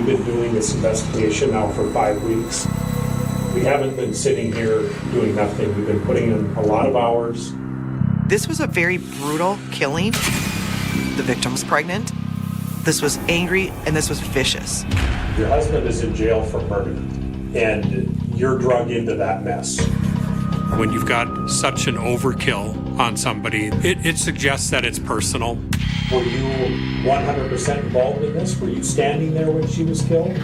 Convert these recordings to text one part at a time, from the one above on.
we've been doing this investigation now for 5 weeks. We haven't been sitting here doing nothing. We've been putting in a lot of hours. This was a very brutal killing. The victim was pregnant. This was angry, and this was vicious. Your husband is in jail for murder, and you're drug into that mess. When you've got such an overkill on somebody, it suggests that it's personal. Were you 100% involved in this? Were you standing there when she was killed?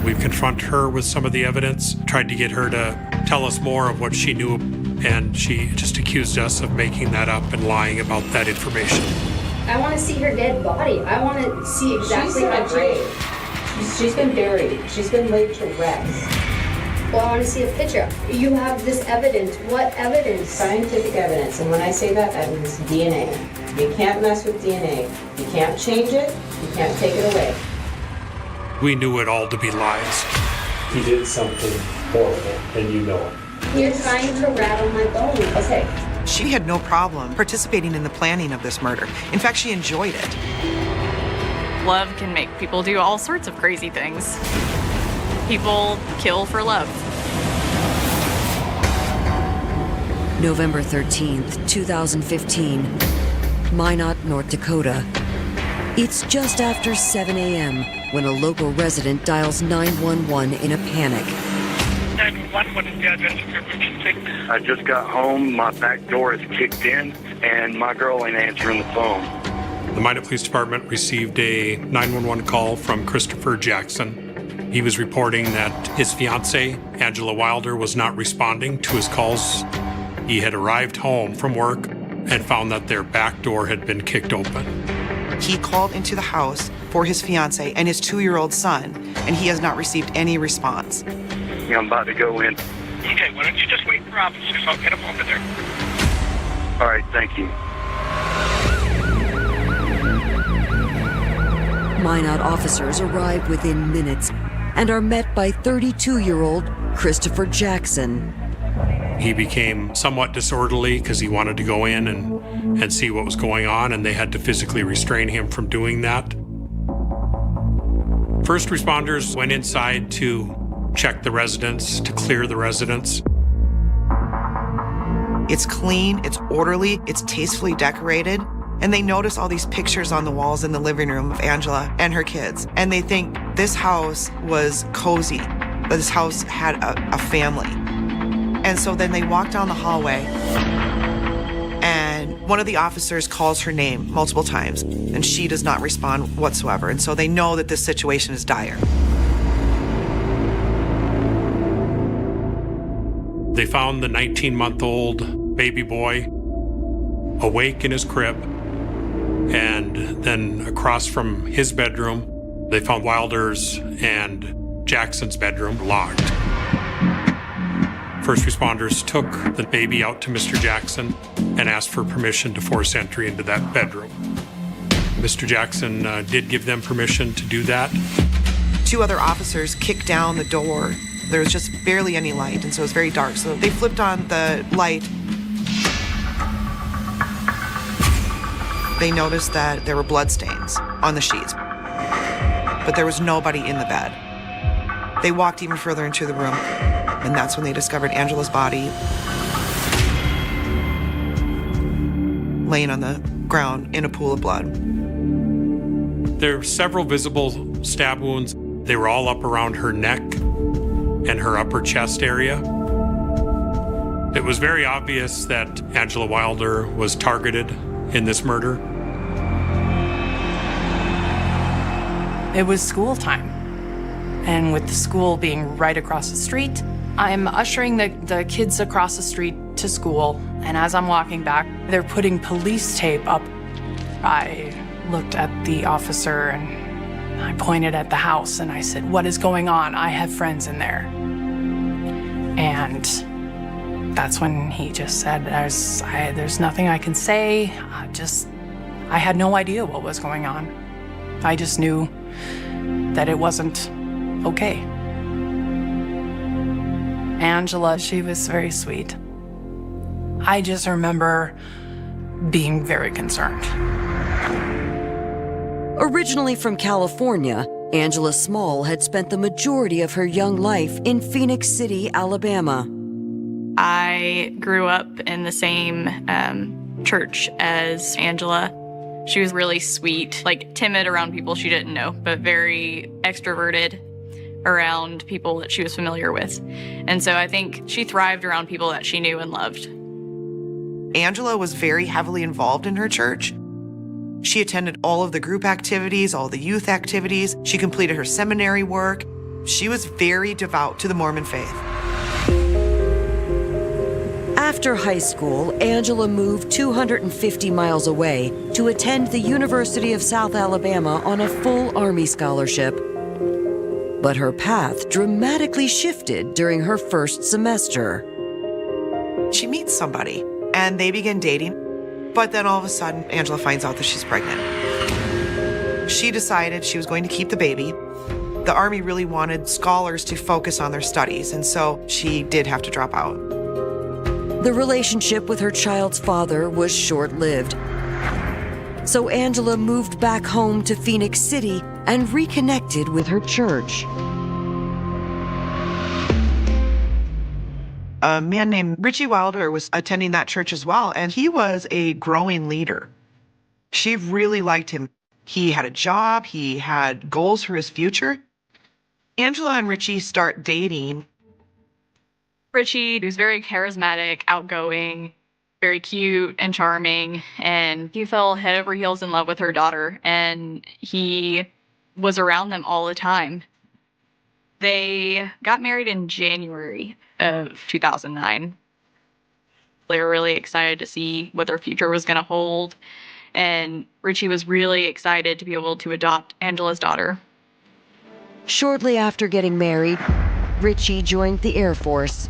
We've confronted her with some of the evidence, tried to get her to tell us more of what she knew, and she just accused us of making that up and lying about that information. I want to see her dead body. I want to see exactly how She's been buried. She's been laid to rest. Well, I want to see a picture. You have this evidence. What evidence? Scientific evidence. And when I say that, that means DNA. You can't mess with DNA. You can't change it. You can't take it away. We knew it all to be lies. He did something horrible, and you know it. You're trying to rattle my bones. Okay. She had no problem participating in the planning of this murder. In fact, she enjoyed it. Love can make people do all sorts of crazy things. People kill for love. November 13th, 2015, Minot, North Dakota. It's just after 7 a.m. when a local resident dials 911 in a panic. 911, what is the address of your emergency? I just got home, my back door is kicked in, and my girl ain't answering the phone. The Minot Police Department received a 911 call from Christopher Jackson. He was reporting that his fiancée, Angela Wilder, was not responding to his calls. He had arrived home from work and found that their back door had been kicked open. He called into the house for his fiancée and his 2-year-old son, and he has not received any response. Yeah, I'm about to go in. Okay, why don't you just wait for officers? I'll get them over there. All right, thank you. Minot officers arrive within minutes and are met by 32-year-old Christopher Jackson. He became somewhat disorderly because he wanted to go in and see what was going on, and they had to physically restrain him from doing that. First responders went inside to check the residence, to clear the residence. It's clean, it's orderly, it's tastefully decorated, and they notice all these pictures on the walls in the living room of Angela and her kids, and they think this house was cozy, that this house had a family. And so then they walk down the hallway, and one of the officers calls her name multiple times, and she does not respond whatsoever, and so they know that this situation is dire. They found the 19-month-old baby boy awake in his crib, and then across from his bedroom, they found Wilder's and Jackson's bedroom locked. First responders took the baby out to Mr. Jackson and asked for permission to force entry into that bedroom. Mr. Jackson did give them permission to do that. 2 other officers kicked down the door. There was just barely any light, and so it was very dark. So they flipped on the light. They noticed that there were bloodstains on the sheets, but there was nobody in the bed. They walked even further into the room, and that's when they discovered Angela's body laying on the ground in a pool of blood. There were several visible stab wounds. They were all up around her neck and her upper chest area. It was very obvious that Angela Wilder was targeted in this murder. It was school time. And with the school being right across the street, I'm ushering the kids across the street to school. And as I'm walking back, they're putting police tape up. I looked at the officer and I pointed at the house and I said, "What is going on? I have friends in there." And that's when he just said, there's nothing I can say. I had no idea what was going on. I just knew that it wasn't okay. Angela, she was very sweet. I just remember being very concerned. Originally from California, Angela Small had spent the majority of her young life in Phoenix City, Alabama. I grew up in the same church as Angela. She was really sweet, like timid around people she didn't know, but very extroverted around people that she was familiar with. And so I think she thrived around people that she knew and loved. Angela was very heavily involved in her church. She attended all of the group activities, all the youth activities. She completed her seminary work. She was very devout to the Mormon faith. After high school, Angela moved 250 miles away to attend the University of South Alabama on a full Army scholarship. But her path dramatically shifted during her first semester. She meets somebody, and they begin dating. But then all of a sudden, Angela finds out that she's pregnant. She decided she was going to keep the baby. The Army really wanted scholars to focus on their studies, and so she did have to drop out. The relationship with her child's father was short-lived. So Angela moved back home to Phoenix City and reconnected with her church. A man named Richie Wilder was attending that church as well, and he was a growing leader. She really liked him. He had a job, he had goals for his future. Angela and Richie start dating. Richie was very charismatic, outgoing, very cute and charming, and he fell head over heels in love with her daughter, and he was around them all the time. They got married in January of 2009. They were really excited to see what their future was going to hold, and Richie was really excited to be able to adopt Angela's daughter. Shortly after getting married, Richie joined the Air Force.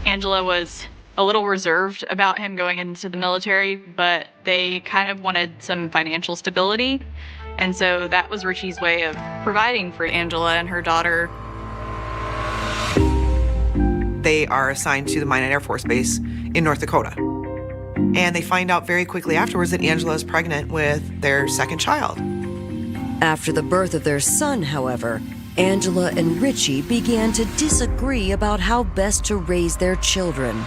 Angela was a little reserved about him going into the military, but they kind of wanted some financial stability. And so that was Richie's way of providing for Angela and her daughter. They are assigned to the Minot Air Force Base in North Dakota. And they find out very quickly afterwards that Angela is pregnant with their second child. After the birth of their son, however, Angela and Richie began to disagree about how best to raise their children.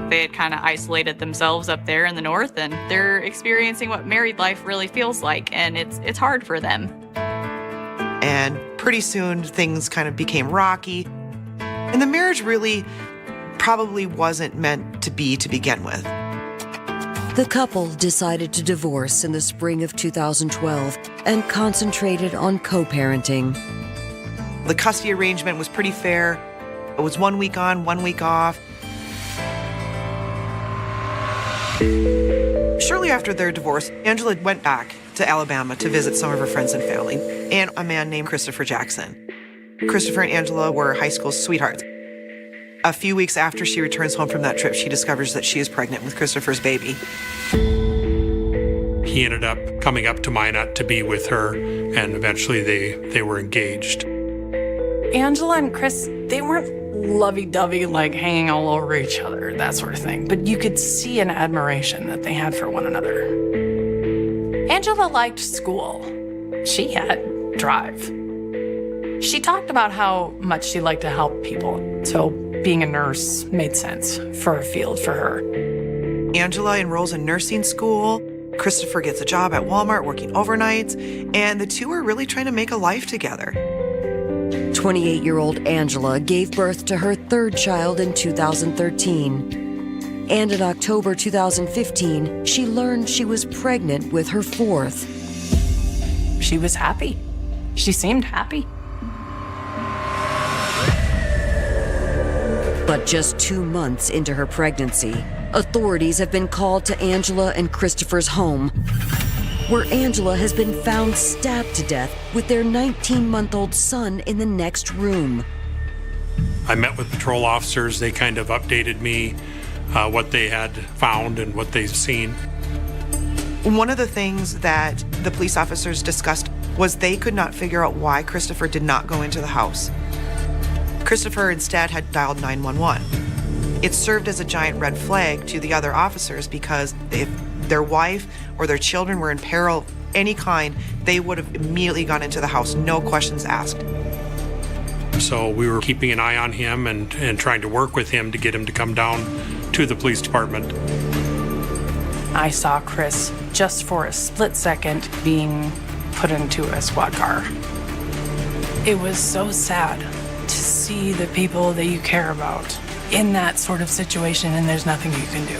They had kind of isolated themselves up there in the north, and they're experiencing what married life really feels like, and it's hard for them. And pretty soon things kind of became rocky. And the marriage really probably wasn't meant to be to begin with. The couple decided to divorce in the spring of 2012 and concentrated on co-parenting. The custody arrangement was pretty fair. It was 1 week on, 1 week off. Shortly after their divorce, Angela went back to Alabama to visit some of her friends and family, and a man named Christopher Jackson. Christopher and Angela were high school sweethearts. A few weeks after she returns home from that trip, she discovers that she is pregnant with Christopher's baby. He ended up coming up to Minot to be with her, and eventually they were engaged. Angela and Chris, they weren't lovey-dovey, like hanging all over each other, that sort of thing. But you could see an admiration that they had for one another. Angela liked school. She had drive. She talked about how much she liked to help people, so being a nurse made sense for a field for her. Angela enrolls in nursing school. Christopher gets a job at Walmart working overnights, and the two are really trying to make a life together. 28-year-old Angela gave birth to her third child in 2013. And in October 2015, she learned she was pregnant with her fourth. She was happy. She seemed happy. But just 2 months into her pregnancy, authorities have been called to Angela and Christopher's home, where Angela has been found stabbed to death with their 19-month-old son in the next room. I met with patrol officers. They kind of updated me what they had found and what they've seen. One of the things that the police officers discussed was they could not figure out why Christopher did not go into the house. Christopher instead had dialed 911. It served as a giant red flag to the other officers because if their wife or their children were in peril, any kind, they would have immediately gone into the house, no questions asked. So we were keeping an eye on him and trying to work with him to get him to come down to the police department. I saw Chris just for a split second being put into a squad car. It was so sad to see the people that you care about in that sort of situation, and there's nothing you can do.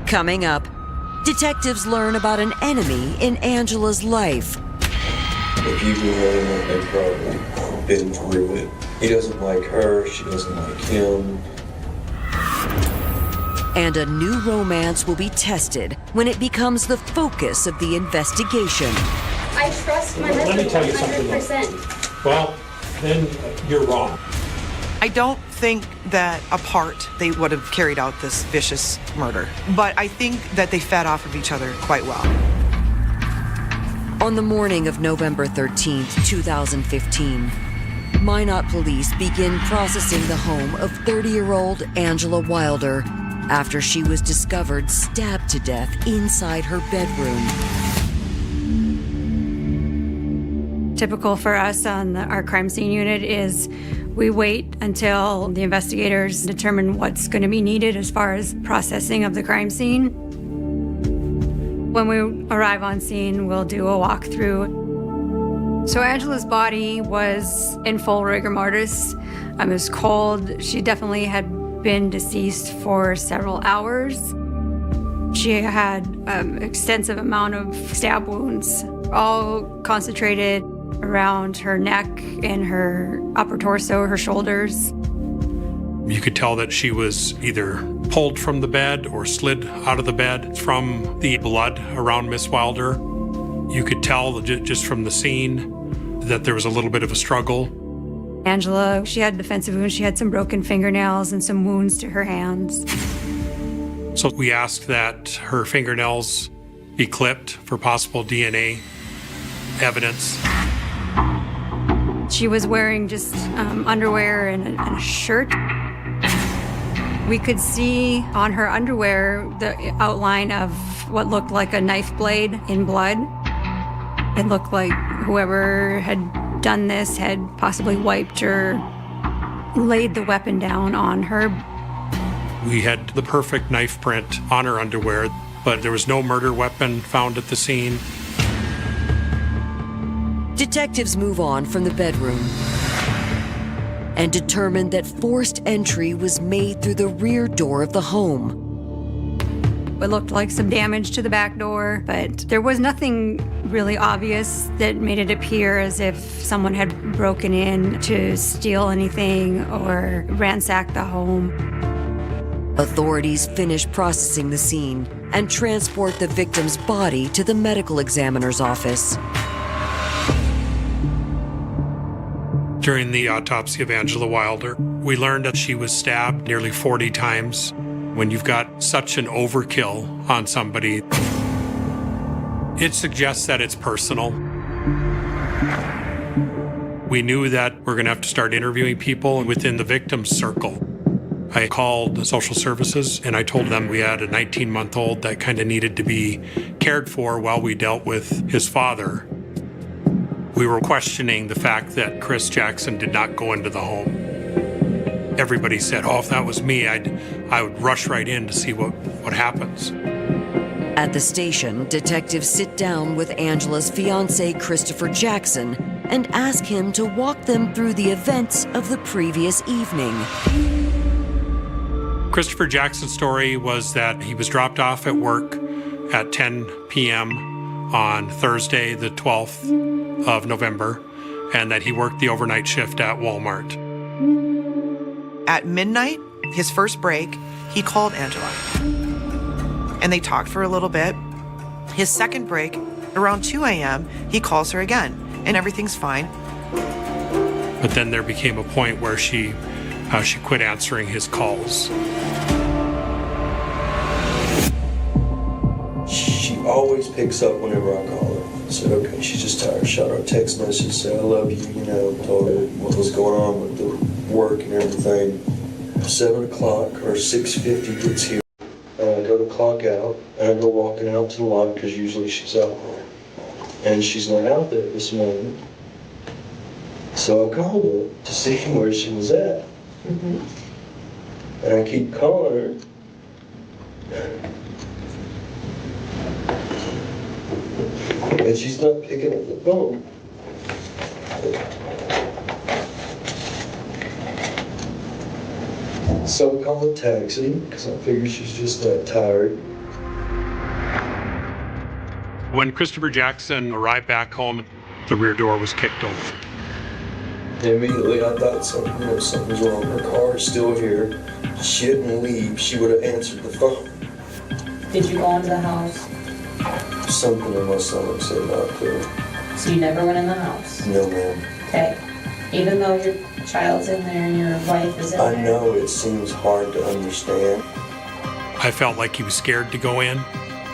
Coming up, detectives learn about an enemy in Angela's life. The people know him, they've probably been through it. He doesn't like her, she doesn't like him. And a new romance will be tested when it becomes the focus of the investigation. I trust my Let me husband tell you something, 100%. Well, then you're wrong. I don't think that apart they would have carried out this vicious murder, but I think that they fed off of each other quite well. On the morning of November 13th, 2015, Minot police begin processing the home of 30-year-old Angela Wilder after she was discovered stabbed to death inside her bedroom. Typical for us on our crime scene unit is we wait until the investigators determine what's going to be needed as far as processing of the crime scene. When we arrive on scene, we'll do a walkthrough. So Angela's body was in full rigor mortis. It was cold. She definitely had been deceased for several hours. She had an extensive amount of stab wounds, all concentrated around her neck and her upper torso, her shoulders. You could tell that she was either pulled from the bed or slid out of the bed from the blood around Miss Wilder. You could tell just from the scene that there was a little bit of a struggle. Angela, she had defensive wounds. She had some broken fingernails and some wounds to her hands. So we asked that her fingernails be clipped for possible DNA evidence. She was wearing just underwear and a shirt. We could see on her underwear the outline of what looked like a knife blade in blood. It looked like whoever had done this had possibly wiped or laid the weapon down on her. We had the perfect knife print on her underwear, but there was no murder weapon found at the scene. Detectives move on from the bedroom and determine that forced entry was made through the rear door of the home. It looked like some damage to the back door, but there was nothing really obvious that made it appear as if someone had broken in to steal anything or ransack the home. Authorities finish processing the scene and transport the victim's body to the medical examiner's office. During the autopsy of Angela Wilder, we learned that she was stabbed nearly 40 times. When you've got such an overkill on somebody, it suggests that it's personal. We knew that we're going to have to start interviewing people within the victim's circle. I called the social services and I told them we had a 19-month-old that kind of needed to be cared for while we dealt with his father. We were questioning the fact that Chris Jackson did not go into the home. Everybody said, oh, if that was me, I would rush right in to see what happens. At the station, detectives sit down with Angela's fiancé, Christopher Jackson, and ask him to walk them through the events of the previous evening. Christopher Jackson's story was that he was dropped off at work at 10 p.m. on Thursday, the 12th of November, and that he worked the overnight shift at Walmart. At midnight, his first break, he called Angela. And they talked for a little bit. His second break, around 2 a.m., he calls her again, and everything's fine. But then there became a point where she quit answering his calls. She always picks up whenever I call her. I said, okay, she's just tired. Shot her a text message, said, I love you, told her what was going on with the work and everything. 7 o'clock or 6:50 gets here. And I go to clock out, and I go walking out to the lot because usually she's out there. And she's not out there this morning. So I called her to see where she was at. And I keep calling her. And she's not picking up the phone. So I called a taxi because I figured she's just that tired. When Christopher Jackson arrived back home, the rear door was kicked open. Immediately I thought something was wrong. Her car is still here. She didn't leave. She would have answered the phone. Did you go into the house? Something in my stomach said not to. So you never went in the house? No, ma'am. Okay. Even though your child's in there and your wife is in there? I know it seems hard to understand. I felt like he was scared to go in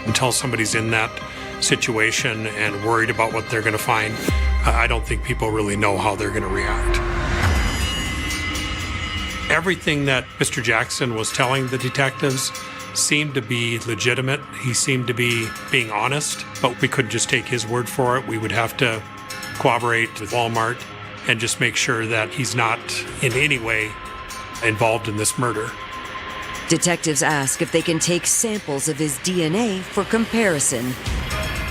until somebody's in that situation and worried about what they're going to find. I don't think people really know how they're going to react. Everything that Mr. Jackson was telling the detectives seemed to be legitimate. He seemed to be being honest, but we couldn't just take his word for it. We would have to cooperate with Walmart and just make sure that he's not in any way involved in this murder. Detectives ask if they can take samples of his DNA for comparison.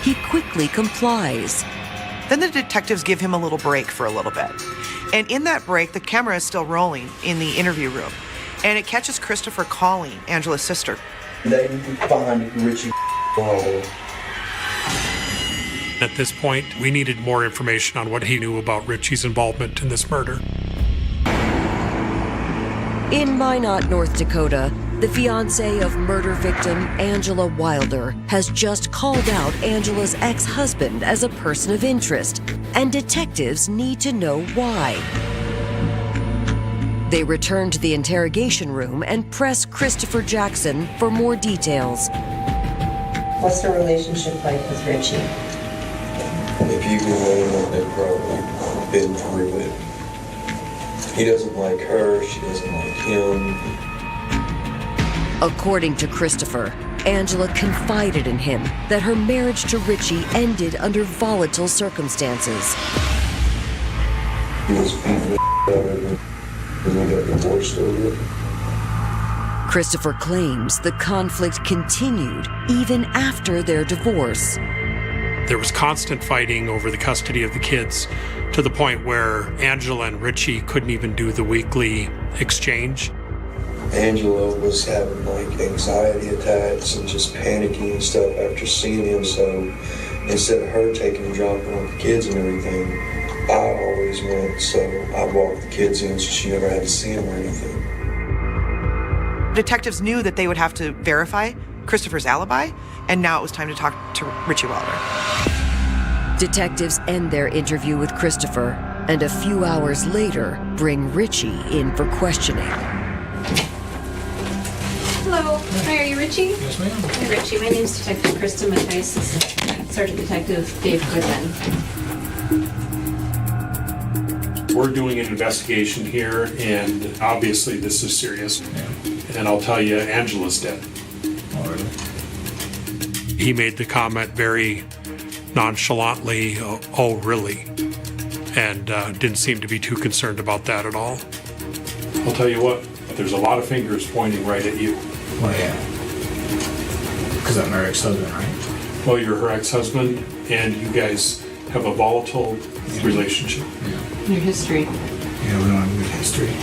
He quickly complies. Then the detectives give him a little break for a little bit. And in that break, the camera is still rolling in the interview room. And it catches Christopher calling Angela's sister. They find Richie Wilder. At this point, we needed more information on what he knew about Richie's involvement in this murder. In Minot, North Dakota, the fiancée of murder victim Angela Wilder has just called out Angela's ex-husband as a person of interest, and detectives need to know why. They return to the interrogation room and press Christopher Jackson for more details. What's the relationship like with Richie? If you can name it, they've probably been through it. He doesn't like her, she doesn't like him. According to Christopher, Angela confided in him that her marriage to Richie ended under volatile circumstances. He was beating the out of me, and we got divorced over it. Christopher claims the conflict continued even after their divorce. There was constant fighting over the custody of the kids to the point where Angela and Richie couldn't even do the weekly exchange. Angela was having like anxiety attacks and just panicking and stuff after seeing him, so instead of her taking and dropping off the kids and everything, I always went, so I walked the kids in so she never had to see him or anything. Detectives knew that they would have to verify Christopher's alibi, and now it was time to talk to Richie Wilder. Detectives end their interview with Christopher, and a few hours later bring Richie in for questioning. Hello. Hi, are you Richie? Yes, ma'am. Hi, Richie. My name's Detective Krista Matthijs. This is Sergeant Detective Dave Goodman. We're doing an investigation here, and obviously this is serious. And I'll tell you, Angela's dead. Oh, really? He made the comment very nonchalantly, oh, really? And didn't seem to be too concerned about that at all. I'll tell you what, there's a lot of fingers pointing right at you. Well, yeah. Because I'm her ex-husband, right? Well, you're her ex-husband, and you guys have a volatile relationship. Yeah. Your history. Yeah, we don't have a good history.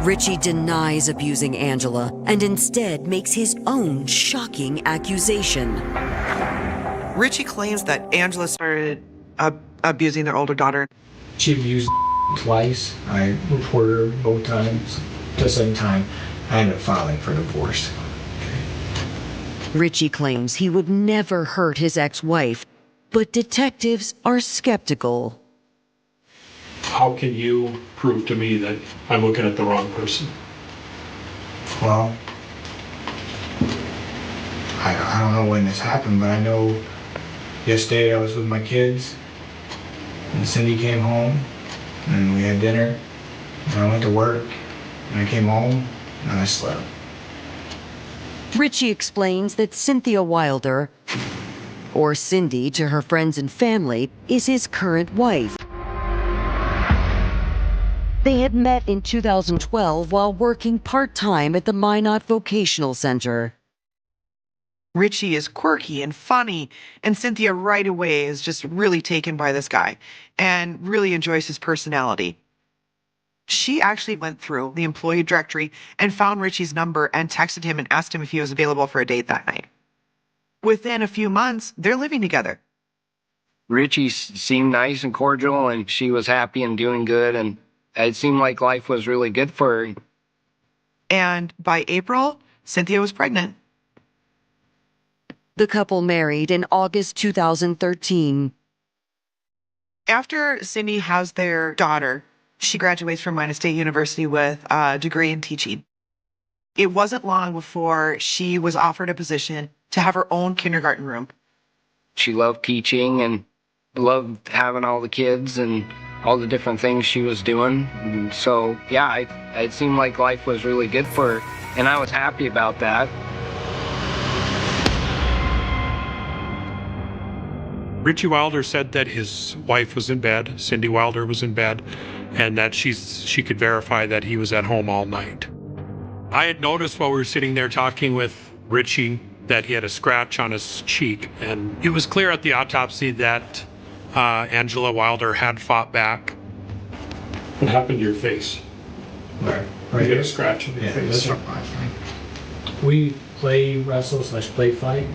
Richie denies abusing Angela and instead makes his own shocking accusation. Richie claims that Angela started abusing their older daughter. She abused twice. I reported her both times. The same time, I ended up filing for divorce. Richie claims he would never hurt his ex-wife, but detectives are skeptical. How can you prove to me that I'm looking at the wrong person? Well, I don't know when this happened, but I know yesterday I was with my kids, and Cindy came home, and we had dinner, I went to work, and I came home, and I slept. Richie explains that Cynthia Wilder, or Cindy to her friends and family, is his current wife. They had met in 2012 while working part-time at the Minot Vocational Center. Richie is quirky and funny, and Cynthia right away is just really taken by this guy and really enjoys his personality. She actually went through the employee directory and found Richie's number and texted him and asked him if he was available for a date that night. Within a few months, they're living together. Richie seemed nice and cordial, and she was happy and doing good, and it seemed like life was really good for her. And by April, Cynthia was pregnant. The couple married in August 2013. After Cindy has their daughter, she graduates from Minot State University with a degree in teaching. It wasn't long before she was offered a position to have her own kindergarten room. She loved teaching and loved having all the kids and all the different things she was doing. And so, yeah, it seemed like life was really good for her, and I was happy about that. Richie Wilder said that his wife was in bed, Cindy Wilder was in bed, and that she could verify that he was at home all night. I had noticed while we were sitting there talking with Richie that he had a scratch on his cheek, and it was clear at the autopsy that Angela Wilder had fought back. What happened to your face? Right You here. got a scratch on your Yeah, face. that's fine. We play wrestle/play fight.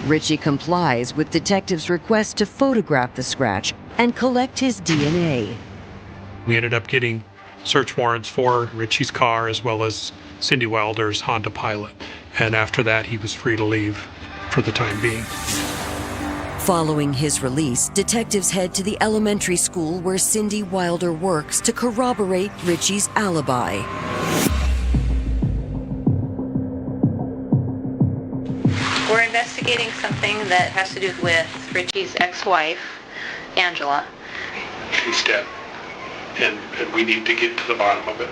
Richie complies with detectives' request to photograph the scratch and collect his DNA. We ended up getting search warrants for Richie's car as well as Cindy Wilder's Honda Pilot. And after that, he was free to leave for the time being. Following his release, detectives head to the elementary school where Cindy Wilder works to corroborate Richie's alibi. We're investigating something that has to do with Richie's ex-wife, Angela. She's dead. And we need to get to the bottom of it.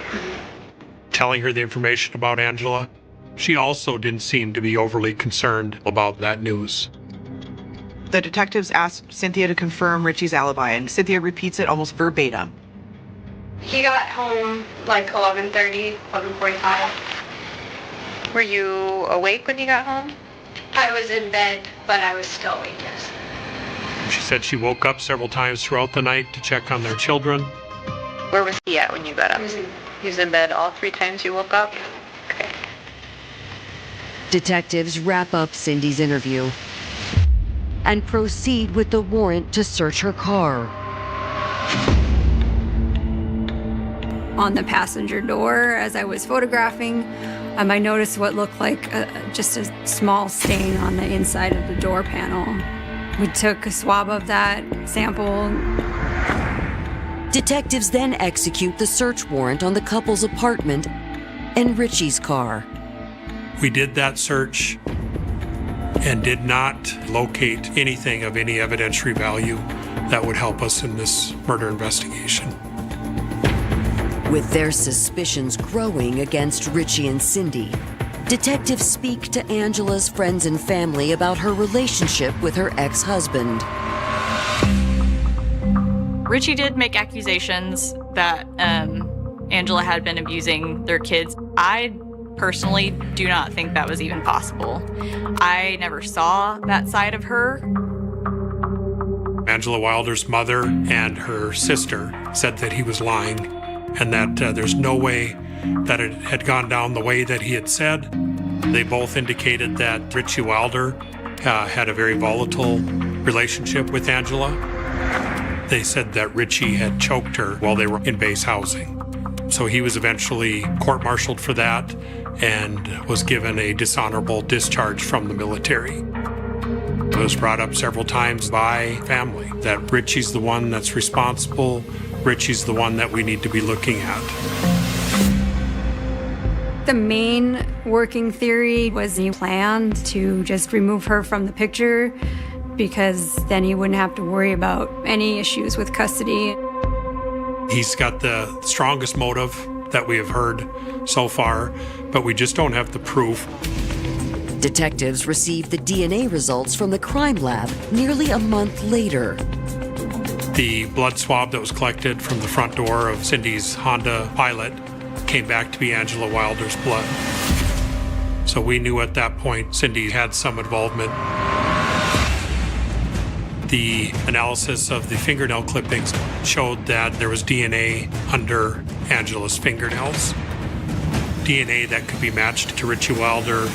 Telling her the information about Angela, she also didn't seem to be overly concerned about that news. The detectives asked Cynthia to confirm Richie's alibi, and Cynthia repeats it almost verbatim. He got home like 11:30, 11:45. Were you awake when you got home? I was in bed, but I was still awake, yes. She said she woke up several times throughout the night to check on their children. Where was he at when you got up? He was in bed all 3 times you woke up? Okay. Detectives wrap up Cindy's interview and proceed with the warrant to search her car. On the passenger door, as I was photographing, I noticed what looked like just a small stain on the inside of the door panel. We took a swab of that sample. Detectives then execute the search warrant on the couple's apartment and Richie's car. We did that search and did not locate anything of any evidentiary value that would help us in this murder investigation. With their suspicions growing against Richie and Cindy, detectives speak to Angela's friends and family about her relationship with her ex-husband. Richie did make accusations that Angela had been abusing their kids. I personally do not think that was even possible. I never saw that side of her. Angela Wilder's mother and her sister said that he was lying and that there's no way that it had gone down the way that he had said. They both indicated that Richie Wilder had a very volatile relationship with Angela. They said that Richie had choked her while they were in base housing. So he was eventually court-martialed for that and was given a dishonorable discharge from the military. It was brought up several times by family that Richie's the one that's responsible. Richie's the one that we need to be looking at. The main working theory was he planned to just remove her from the picture because then he wouldn't have to worry about any issues with custody. He He's got the strongest motive that we have heard so far, but we just don't have the proof. Detectives received the DNA results from the crime lab nearly a month later. The blood swab that was collected from the front door of Cindy's Honda Pilot came back to be Angela Wilder's blood. So we knew at that point Cindy had some involvement. The analysis of the fingernail clippings showed that there was DNA under Angela's fingernails. DNA that could be matched to Richie Wilder.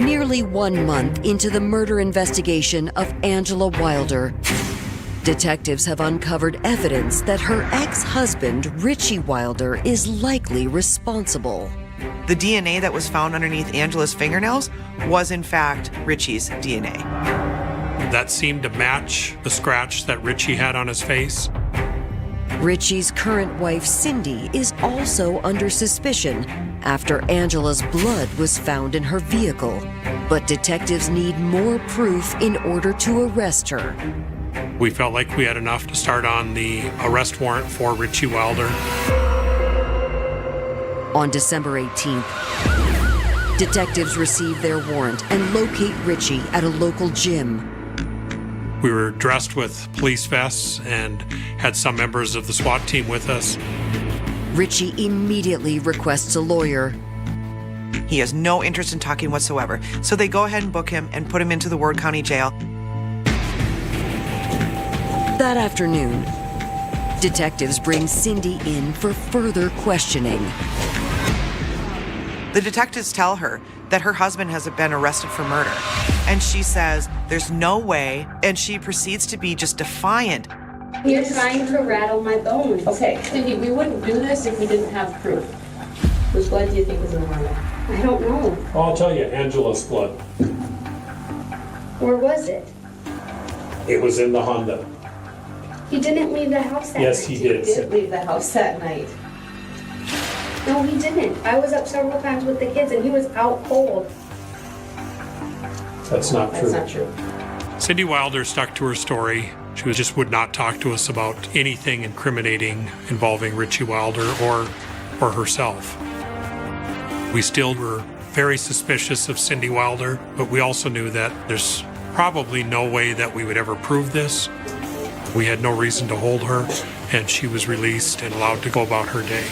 Nearly 1 month into the murder investigation of Angela Wilder, detectives have uncovered evidence that her ex-husband, Richie Wilder, is likely responsible. The DNA that was found underneath Angela's fingernails was in fact Richie's DNA. That seemed to match the scratch that Richie had on his face. Richie's current wife, Cindy, is also under suspicion after Angela's blood was found in her vehicle. But detectives need more proof in order to arrest her. We felt like we had enough to start on the arrest warrant for Richie Wilder. On December 18th, detectives receive their warrant and locate Richie at a local gym. We were dressed with police vests and had some members of the SWAT team with us. Richie immediately requests a lawyer. He has no interest in talking whatsoever, so they go ahead and book him and put him into the Ward County Jail. That afternoon, detectives bring Cindy in for further questioning. The detectives tell her that her husband has been arrested for murder, and she says there's no way, and she proceeds to be just defiant. You're trying to rattle my bones. Okay, Cindy, we wouldn't do this if we didn't have proof. Whose blood do you think is in the Honda? I don't know. I'll tell you, Angela's blood. Where was it? It was in the Honda. He didn't leave the house that Yes, night. he did. He did leave the house that night. No, he didn't. I was up several times with the kids and he was out cold. That's not true. That's not true. Cindy Wilder stuck to her story. She just would not talk to us about anything incriminating involving Richie Wilder or herself. We still were very suspicious of Cindy Wilder, but we also knew that there's probably no way that we would ever prove this. We had no reason to hold her, and she was released and allowed to go about her day.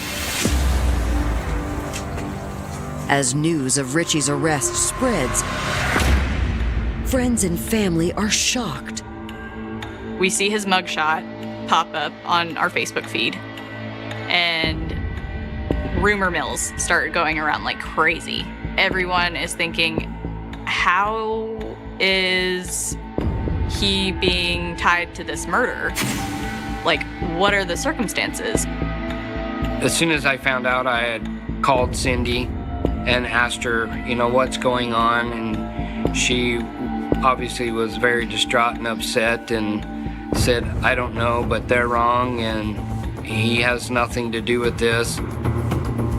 As news of Richie's arrest spreads, friends and family are shocked. We see his mugshot pop up on our Facebook feed, and rumor mills start going around like crazy. Everyone is thinking, how is he being tied to this murder? Like, what are the circumstances? As soon as I found out, I had called Cindy and asked her, what's going on, and she obviously was very distraught and upset and said, I don't know, but they're wrong and he has nothing to do with this.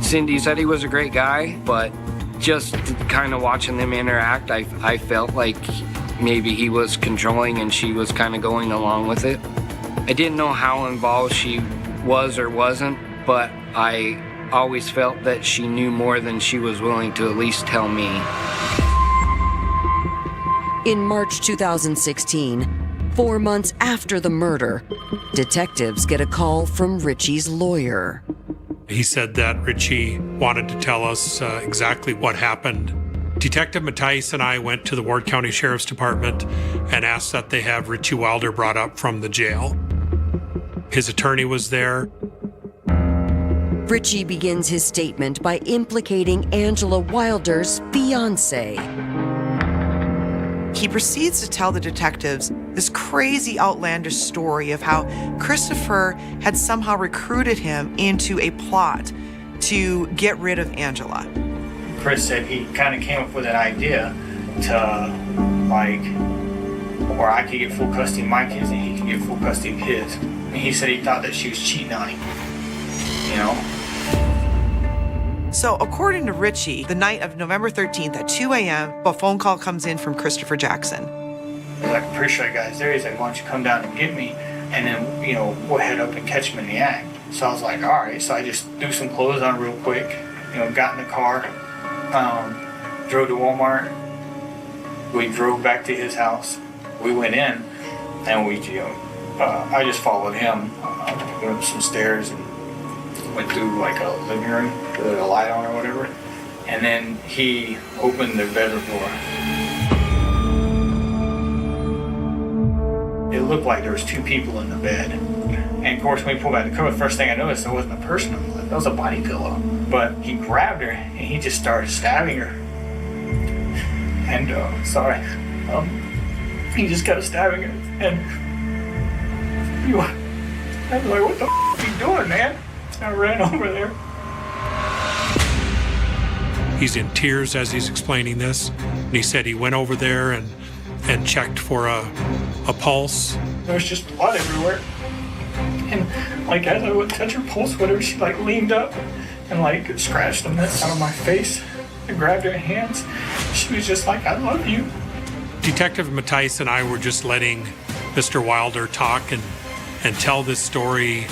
Cindy said he was a great guy, but just kind of watching them interact, I felt like maybe he was controlling and she was kind of going along with it. I didn't know how involved she was or wasn't, but I always felt that she knew more than she was willing to at least tell me. In March 2016, 4 months after the murder, detectives get a call from Richie's lawyer. He said that Richie wanted to tell us exactly what happened. Detective Mattias and I went to the Ward County Sheriff's Department and asked that they have Richie Wilder brought up from the jail. His attorney was there. Richie begins his statement by implicating Angela Wilder's fiancé. He proceeds to tell the detectives this crazy, outlandish story of how Christopher had somehow recruited him into a plot to get rid of Angela. Chris said he kind of came up with an idea to, where I could get full custody of my kids and he could get full custody of his. And he said he thought that she was cheating on him, So according to Richie, the night of November 13th at 2 a.m., a phone call comes in from Christopher Jackson. He's like, I'm pretty sure that guy's there. He's like, why don't you come down and get me? And then, you know, we'll head up and catch him in the act. So I was like, all right. So I just threw some clothes on real quick, you know, got in the car, drove to Walmart. We drove back to his house. We went in, and I just followed him. Went up some stairs and went through like a living room with a light on or whatever. And then he opened the bedroom door. It looked like there was two people in the bed. And of course, when we pulled back the cover, the first thing I noticed, there wasn't a person on the bed. That was a body pillow. But he grabbed her and he just started stabbing her. And he just kept stabbing her. And I was like, what the f*** are you doing, man? I ran over there. He's in tears as he's explaining this. And he said he went over there and checked for a pulse. There was just blood everywhere. And like as I would touch her pulse, whatever, she like leaned up and like scratched the mess out of my face and grabbed her hands. She was just like, I love you. Detective Matthijs and I were just letting Mr. Wilder talk and tell this story.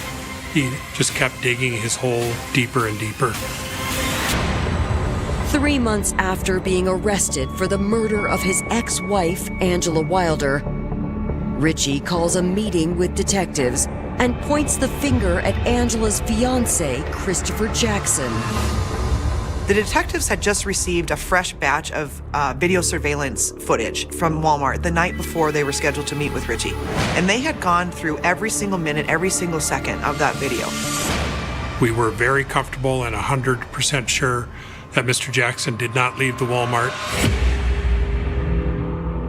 He just kept digging his hole deeper and deeper. 3 months after being arrested for the murder of his ex-wife, Angela Wilder, Richie calls a meeting with detectives and points the finger at Angela's fiancé, Christopher Jackson. The detectives had just received a fresh batch of video surveillance footage from Walmart the night before they were scheduled to meet with Richie. And they had gone through every single minute, every single second of that video. We were very comfortable and 100% sure that Mr. Jackson did not leave the Walmart.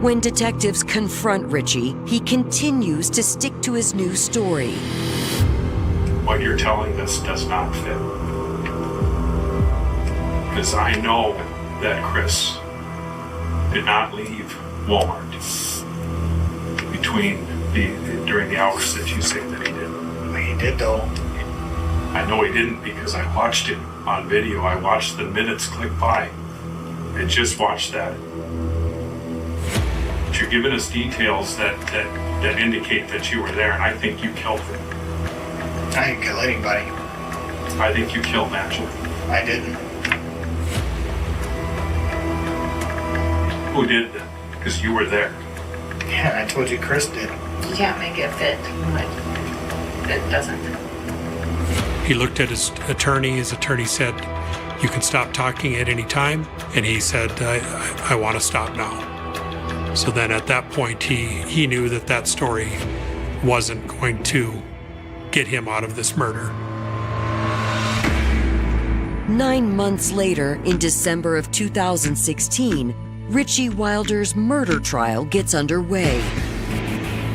When detectives confront Richie, he continues to stick to his new story. What you're telling us does not fit. Because I know that Chris did not leave Walmart during the hours that you say that he did. He did though. I know he didn't because I watched it on video. I watched the minutes click by. I just watched that. But you're giving us details that indicate that you were there, and I think you killed him. I didn't kill anybody. I think you killed Angela. I didn't. Who did then? Because you were there. Yeah, I told you Chris did. You can't make it fit, but it doesn't. He looked at his attorney. His attorney said, you can stop talking at any time. And he said, I want to stop now. So then at that point, he knew that story wasn't going to get him out of this murder. 9 months later, in December of 2016, Richie Wilder's murder trial gets underway.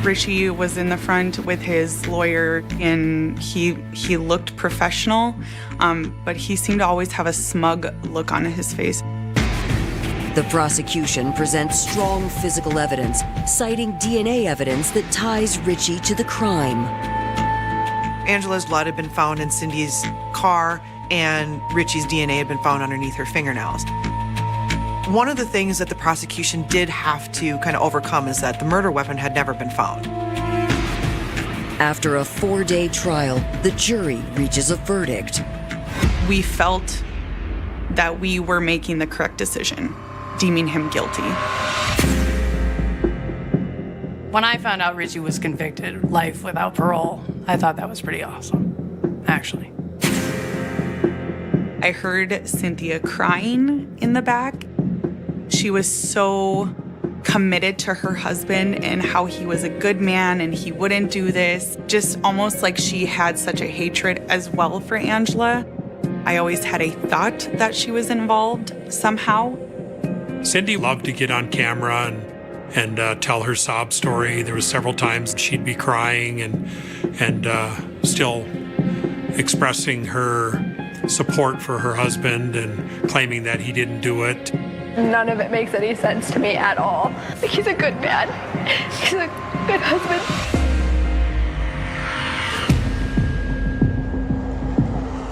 Richie was in the front with his lawyer, and he looked professional, but he seemed to always have a smug look on his face. The prosecution presents strong physical evidence, citing DNA evidence that ties Richie to the crime. Angela's blood had been found in Cindy's car, and Richie's DNA had been found underneath her fingernails. One of the things that the prosecution did have to kind of overcome is that the murder weapon had never been found. After a 4-day trial, the jury reaches a verdict. We felt that we were making the correct decision, deeming him guilty. When I found out Richie was convicted, life without parole, I thought that was pretty awesome, actually. I heard Cynthia crying in the back. She was so committed to her husband and how he was a good man and he wouldn't do this. Just almost like she had such a hatred as well for Angela. I always had a thought that she was involved somehow. Cindy loved to get on camera and tell her sob story. There was several times she'd be crying and still expressing her support for her husband and claiming that he didn't do it. None of it makes any sense to me at all. He's a good man. He's a good husband.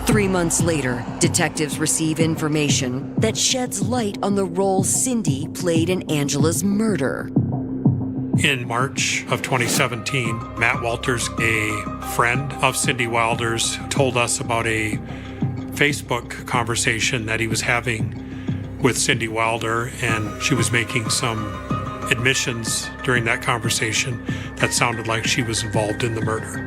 Three months later, detectives receive information that sheds light on the role Cindy played in Angela's murder. In March of 2017, Matt Walters, a friend of Cindy Wilder's, told us about a Facebook conversation that he was having with Cindy Wilder, and she was making some admissions during that conversation that sounded like she was involved in the murder.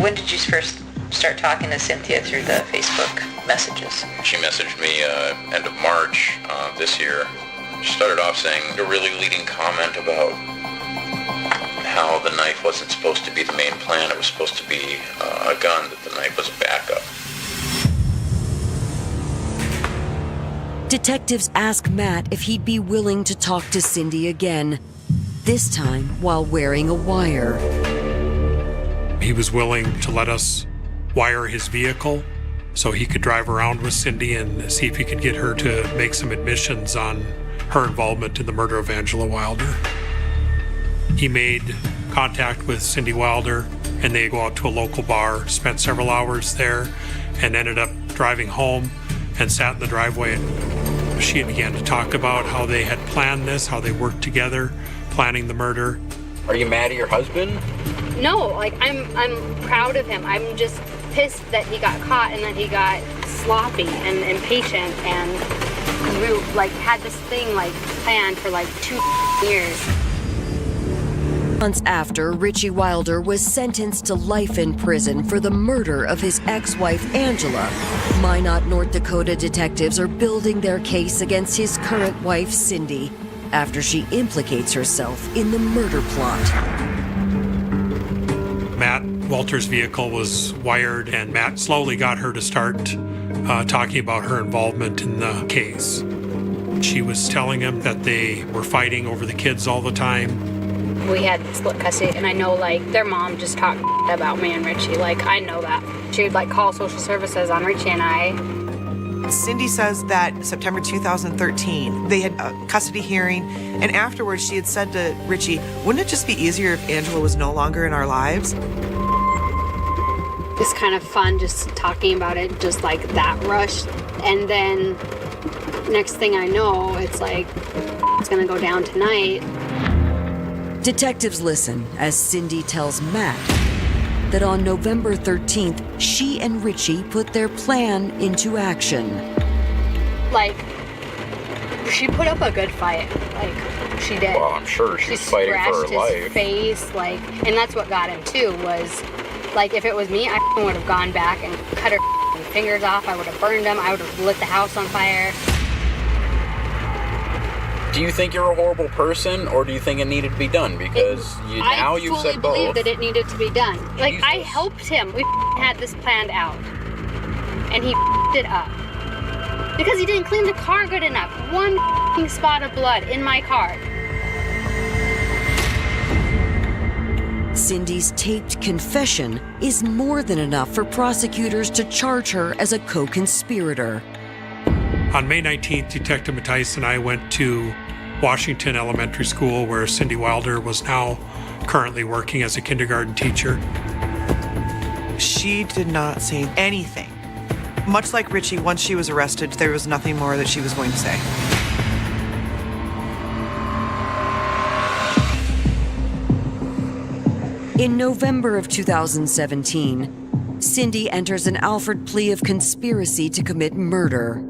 When did you first start talking to Cynthia through the Facebook messages? She messaged me end of March this year. She started off saying a really leading comment about how the knife wasn't supposed to be the main plan. It was supposed to be a gun, that the knife was a backup. Detectives ask Matt if he'd be willing to talk to Cindy again, this time while wearing a wire. He was willing to let us wire his vehicle so he could drive around with Cindy and see if he could get her to make some admissions on her involvement in the murder of Angela Wilder. He made contact with Cindy Wilder, and they go out to a local bar, spent several hours there, and ended up driving home and sat in the driveway. And she began to talk about how they had planned this, how they worked together, planning the murder. Are you mad at your husband? No, like I'm proud of him. I'm just pissed that he got caught and that he got sloppy and impatient, and we like had this thing like planned for like 2 years. Months after, Richie Wilder was sentenced to life in prison for the murder of his ex-wife, Angela. Minot, North Dakota detectives are building their case against his current wife, Cindy, after she implicates herself in the murder plot. Matt Walters' vehicle was wired, and Matt slowly got her to start talking about her involvement in the case. She was telling him that they were fighting over the kids all the time. We had split custody, and I know like their mom just talked about me and Richie. Like I know that. She would like call social services on Richie and I. Cindy says that September 2013, they had a custody hearing, and afterwards she had said to Richie, wouldn't it just be easier if Angela was no longer in our lives? It's kind of fun just talking about it, just like that rush. And then next thing I know, it's like, it's gonna go down tonight. Detectives listen as Cindy tells Matt that on November 13th, she and Richie put their plan into action. Like, she put up a good fight. Like, she did. Well, I'm sure she was fighting for her scratched life. his face, like, and that's what got him too, was, like, if it was me, I would have gone back and cut her fingers off. I would have burned them. I would have lit the house on fire. Do you think you're a horrible person, or do you think it needed to be done? Because now you've said both. I fully believe that it needed to be done. Like, I helped him. We had this planned out. And he it up. Because he didn't clean the car good enough. One spot of blood in my car. Cindy's taped confession is more than enough for prosecutors to charge her as a co-conspirator. On May 19th, Detective Mattice and I went to Washington Elementary School, where Cindy Wilder was now currently working as a kindergarten teacher. She did not say anything. Much like Richie, once she was arrested, there was nothing more that she was going to say. In November of 2017, Cindy enters an Alford plea of conspiracy to commit murder.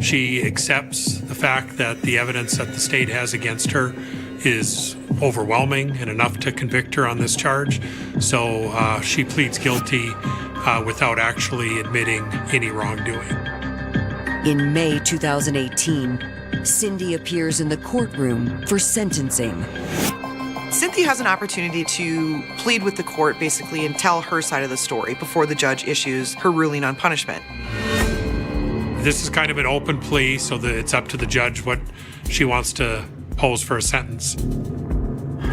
She accepts the fact that the evidence that the state has against her is overwhelming and enough to convict her on this charge. So she pleads guilty without actually admitting any wrongdoing. In May 2018, Cindy appears in the courtroom for sentencing. Cynthia has an opportunity to plead with the court, basically, and tell her side of the story before the judge issues her ruling on punishment. This is kind of an open plea, so that it's up to the judge what she wants to pose for a sentence.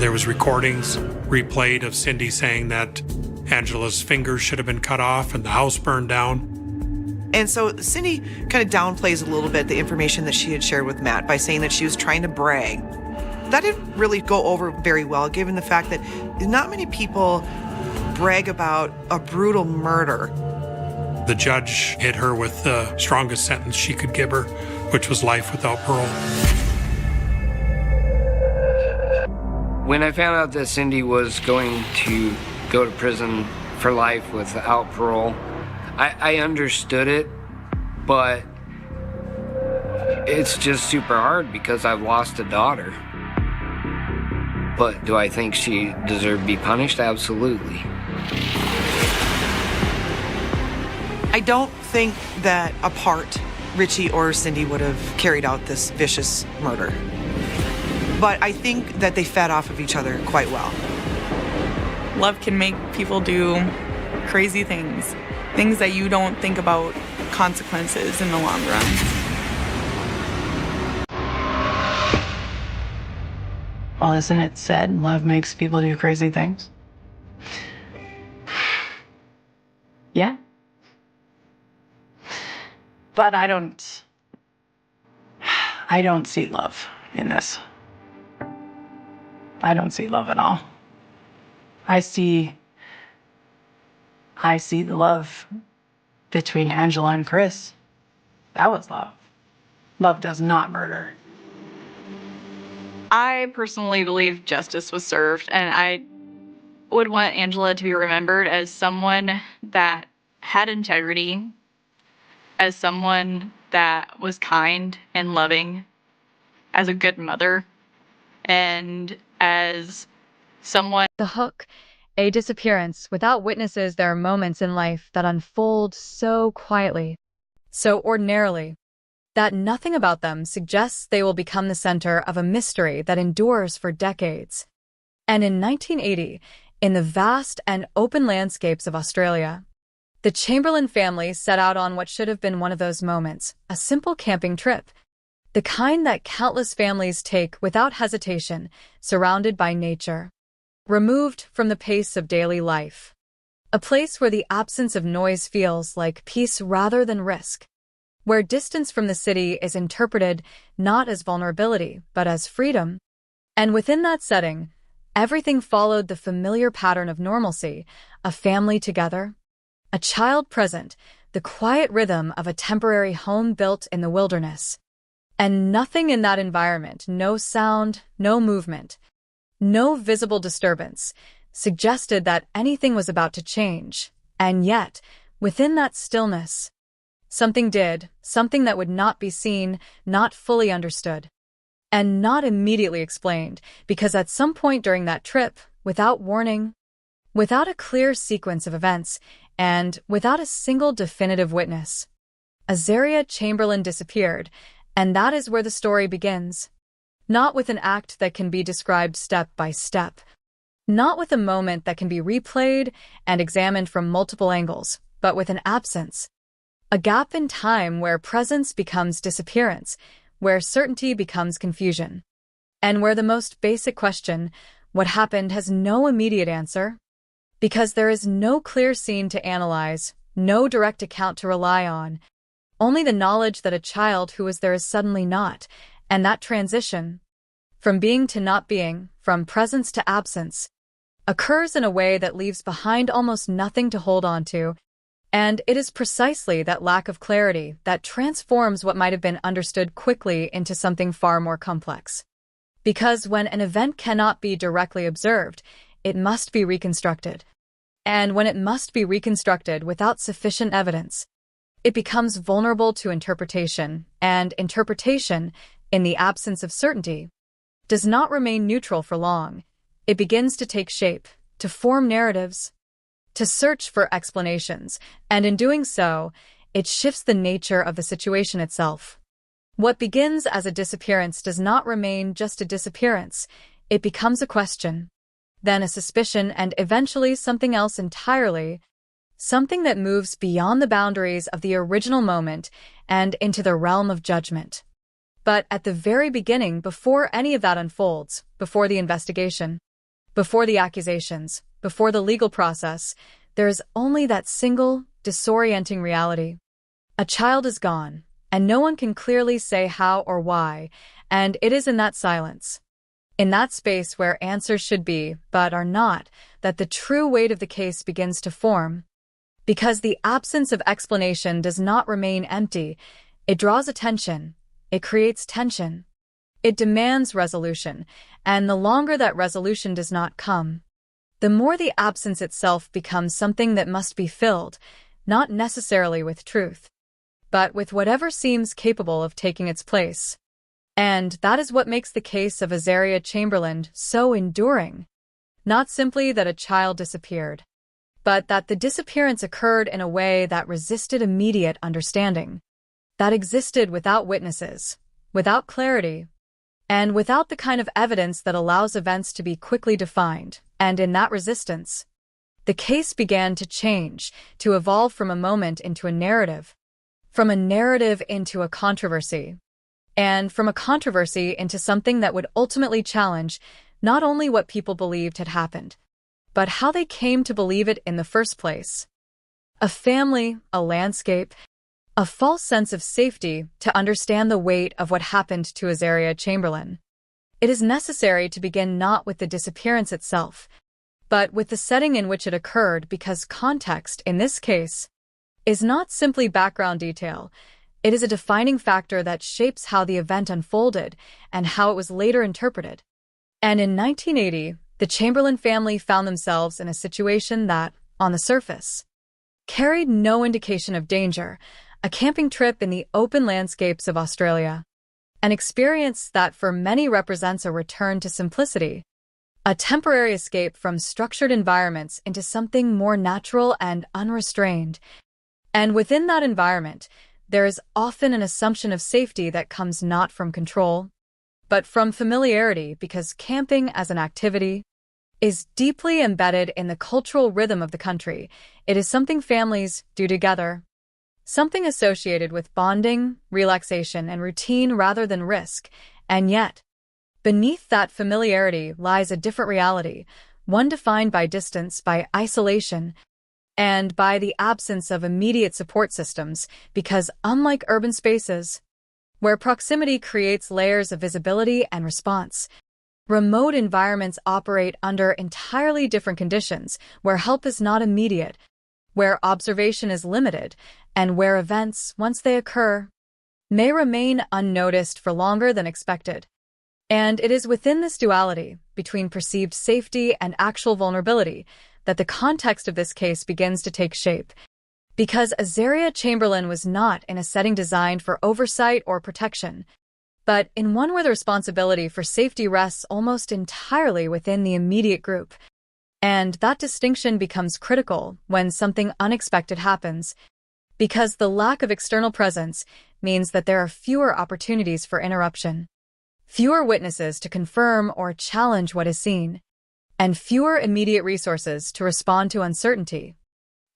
There was recordings replayed of Cindy saying that Angela's fingers should have been cut off and the house burned down. And so Cindy kind of downplays a little bit the information that she had shared with Matt by saying that she was trying to brag. That didn't really go over very well, given the fact that not many people brag about a brutal murder. The judge hit her with the strongest sentence she could give her, which was life without parole. When I found out that Cindy was going to go to prison for life without parole, I understood it, but it's just super hard because I've lost a daughter. But do I think she deserved to be punished? Absolutely. I don't think that apart, Richie or Cindy would have carried out this vicious murder. But I think that they fed off of each other quite well. Love can make people do crazy things, things that you don't think about consequences in the long run. Well, isn't it said love makes people do crazy things? Yeah. But I don't see love in this. I don't see love at all. I see the love between Angela and Chris. That was love. Love does not murder. I personally believe justice was served, and I would want Angela to be remembered as someone that had integrity, as someone that was kind and loving, as a good mother, and as someone. The Hook. A disappearance. Without witnesses, there are moments in life that unfold so quietly, so ordinarily, that nothing about them suggests they will become the center of a mystery that endures for decades. And in 1980, in the vast and open landscapes of Australia, the Chamberlain family set out on what should have been one of those moments, a simple camping trip, the kind that countless families take without hesitation, surrounded by nature, removed from the pace of daily life, a place where the absence of noise feels like peace rather than risk, where distance from the city is interpreted not as vulnerability, but as freedom. And within that setting, everything followed the familiar pattern of normalcy, a family together, a child present, the quiet rhythm of a temporary home built in the wilderness. And nothing in that environment, no sound, no movement, no visible disturbance, suggested that anything was about to change. And yet, within that stillness, something did, something that would not be seen, not fully understood, and not immediately explained, because at some point during that trip, without warning, without a clear sequence of events, and without a single definitive witness, Azaria Chamberlain disappeared, and that is where the story begins. Not with an act that can be described step by step, not with a moment that can be replayed and examined from multiple angles, but with an absence. A gap in time where presence becomes disappearance, where certainty becomes confusion, and where the most basic question, what happened, has no immediate answer, because there is no clear scene to analyze, no direct account to rely on, only the knowledge that a child who was there is suddenly not, and that transition, from being to not being, from presence to absence, occurs in a way that leaves behind almost nothing to hold on to. And it is precisely that lack of clarity that transforms what might have been understood quickly into something far more complex. Because when an event cannot be directly observed, it must be reconstructed. And when it must be reconstructed without sufficient evidence, it becomes vulnerable to interpretation, and interpretation, in the absence of certainty, does not remain neutral for long. It begins to take shape, to form narratives, to search for explanations, and in doing so, it shifts the nature of the situation itself. What begins as a disappearance does not remain just a disappearance. It becomes a question, then a suspicion, and eventually something else entirely, something that moves beyond the boundaries of the original moment and into the realm of judgment. But at the very beginning, before any of that unfolds, before the investigation, before the accusations, before the legal process, there is only that single, disorienting reality. A child is gone, and no one can clearly say how or why, and it is in that silence, in that space where answers should be, but are not, that the true weight of the case begins to form. Because the absence of explanation does not remain empty, it draws attention, it creates tension, it demands resolution, and the longer that resolution does not come, the more the absence itself becomes something that must be filled, not necessarily with truth, but with whatever seems capable of taking its place. And that is what makes the case of Azaria Chamberlain so enduring. Not simply that a child disappeared, but that the disappearance occurred in a way that resisted immediate understanding, that existed without witnesses, without clarity, and without the kind of evidence that allows events to be quickly defined. And in that resistance, the case began to change, to evolve from a moment into a narrative, from a narrative into a controversy, and from a controversy into something that would ultimately challenge not only what people believed had happened, but how they came to believe it in the first place. A family, a landscape, a false sense of safety to understand the weight of what happened to Azaria Chamberlain. It is necessary to begin not with the disappearance itself, but with the setting in which it occurred, because context, in this case, is not simply background detail. It is a defining factor that shapes how the event unfolded and how it was later interpreted. And in 1980, the Chamberlain family found themselves in a situation that, on the surface, carried no indication of danger: a camping trip in the open landscapes of Australia. An experience that for many represents a return to simplicity, a temporary escape from structured environments into something more natural and unrestrained. And within that environment, there is often an assumption of safety that comes not from control, but from familiarity, because camping as an activity is deeply embedded in the cultural rhythm of the country. It is something families do together, something associated with bonding, relaxation, and routine rather than risk. And yet, beneath that familiarity lies a different reality, one defined by distance, by isolation, and by the absence of immediate support systems, because unlike urban spaces, where proximity creates layers of visibility and response, remote environments operate under entirely different conditions, where help is not immediate, where observation is limited, and where events, once they occur, may remain unnoticed for longer than expected. And it is within this duality, between perceived safety and actual vulnerability, that the context of this case begins to take shape. Because Azaria Chamberlain was not in a setting designed for oversight or protection, but in one where the responsibility for safety rests almost entirely within the immediate group. And that distinction becomes critical when something unexpected happens, because the lack of external presence means that there are fewer opportunities for interruption, fewer witnesses to confirm or challenge what is seen, and fewer immediate resources to respond to uncertainty.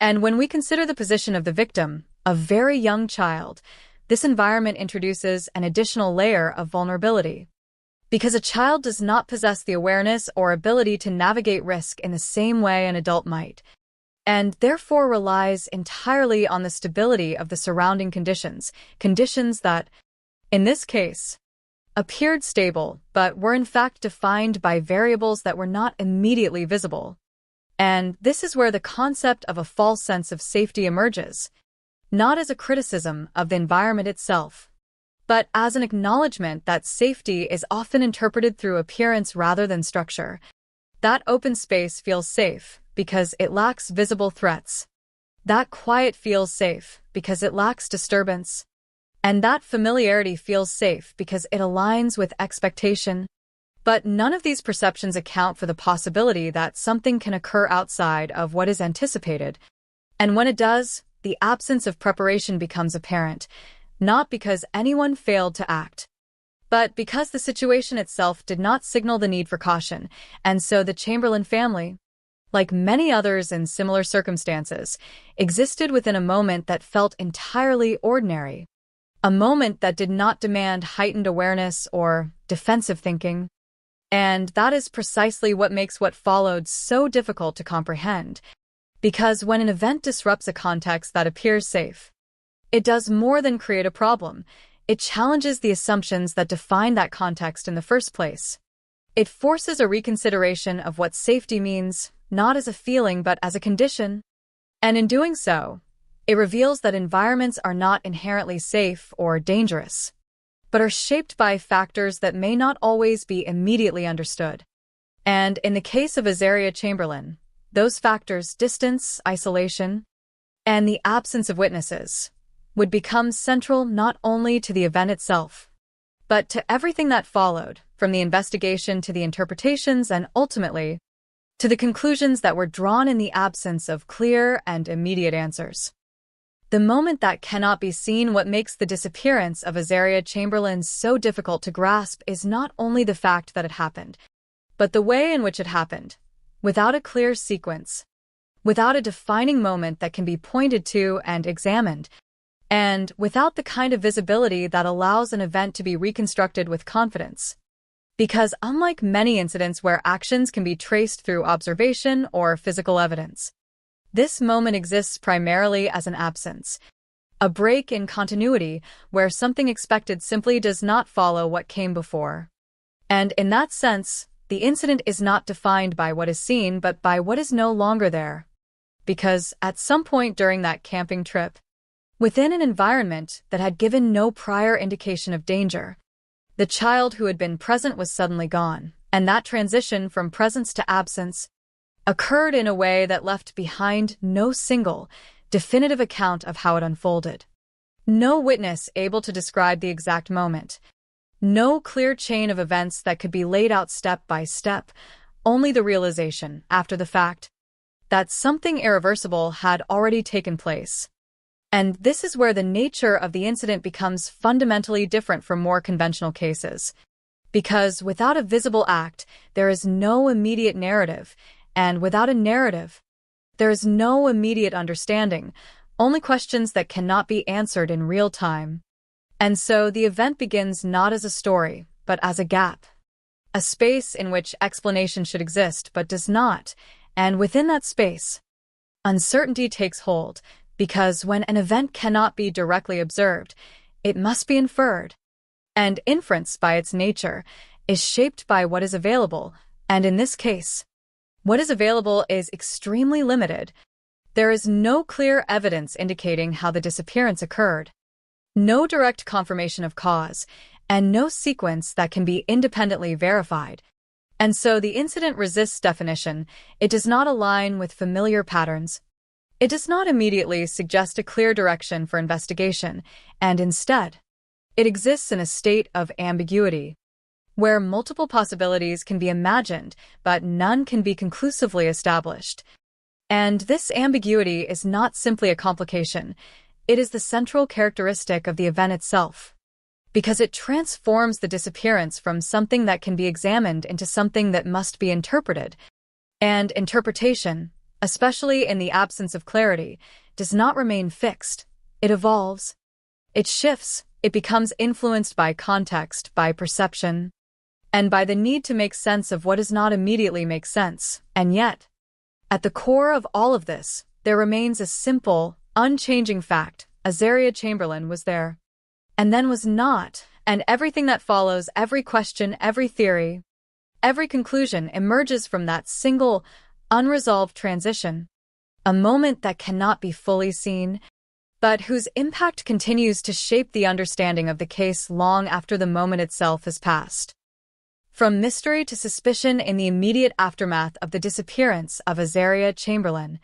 And when we consider the position of the victim, a very young child, this environment introduces an additional layer of vulnerability, because a child does not possess the awareness or ability to navigate risk in the same way an adult might, and therefore relies entirely on the stability of the surrounding conditions that, in this case, appeared stable but were in fact defined by variables that were not immediately visible. And this is where the concept of a false sense of safety emerges, not as a criticism of the environment itself, but as an acknowledgement that safety is often interpreted through appearance rather than structure. That open space feels safe because it lacks visible threats. That quiet feels safe because it lacks disturbance. And that familiarity feels safe because it aligns with expectation. But none of these perceptions account for the possibility that something can occur outside of what is anticipated. And when it does, the absence of preparation becomes apparent, not because anyone failed to act, but because the situation itself did not signal the need for caution. And so the Chamberlain family, like many others in similar circumstances, existed within a moment that felt entirely ordinary, a moment that did not demand heightened awareness or defensive thinking. And that is precisely what makes what followed so difficult to comprehend. Because when an event disrupts a context that appears safe, it does more than create a problem. It challenges the assumptions that define that context in the first place. It forces a reconsideration of what safety means, not as a feeling but as a condition. And in doing so, it reveals that environments are not inherently safe or dangerous. but are shaped by factors that may not always be immediately understood. And in the case of Azaria Chamberlain, those factors, distance, isolation, and the absence of witnesses, would become central not only to the event itself, but to everything that followed, from the investigation to the interpretations and ultimately to the conclusions that were drawn in the absence of clear and immediate answers. The moment that cannot be seen, what makes the disappearance of Azaria Chamberlain so difficult to grasp is not only the fact that it happened, but the way in which it happened, without a clear sequence, without a defining moment that can be pointed to and examined, and without the kind of visibility that allows an event to be reconstructed with confidence. Because unlike many incidents where actions can be traced through observation or physical evidence, this moment exists primarily as an absence, a break in continuity where something expected simply does not follow what came before. And in that sense, the incident is not defined by what is seen but by what is no longer there. Because at some point during that camping trip, within an environment that had given no prior indication of danger, the child who had been present was suddenly gone, and that transition from presence to absence occurred in a way that left behind no single, definitive account of how it unfolded. No witness able to describe the exact moment. No clear chain of events that could be laid out step by step, only the realization, after the fact, that something irreversible had already taken place. And this is where the nature of the incident becomes fundamentally different from more conventional cases. Because without a visible act, there is no immediate narrative, and without a narrative, there is no immediate understanding, only questions that cannot be answered in real time. And so the event begins not as a story, but as a gap. A space in which explanation should exist but does not, and within that space, uncertainty takes hold, because when an event cannot be directly observed, it must be inferred. And inference, by its nature, is shaped by what is available, and in this case, what is available is extremely limited. There is no clear evidence indicating how the disappearance occurred, no direct confirmation of cause, and no sequence that can be independently verified. And so the incident resists definition. It does not align with familiar patterns. It does not immediately suggest a clear direction for investigation, and instead, it exists in a state of ambiguity, where multiple possibilities can be imagined, but none can be conclusively established. And this ambiguity is not simply a complication, it is the central characteristic of the event itself, because it transforms the disappearance from something that can be examined into something that must be interpreted. And interpretation, especially in the absence of clarity, does not remain fixed. It evolves. It shifts. It becomes influenced by context, by perception, and by the need to make sense of what does not immediately make sense. And yet, at the core of all of this, there remains a simple, unchanging fact. Azaria Chamberlain was there, and then was not, and everything that follows, every question, every theory, every conclusion emerges from that single, unresolved transition, a moment that cannot be fully seen, but whose impact continues to shape the understanding of the case long after the moment itself has passed. From mystery to suspicion in the immediate aftermath of the disappearance of Azaria Chamberlain,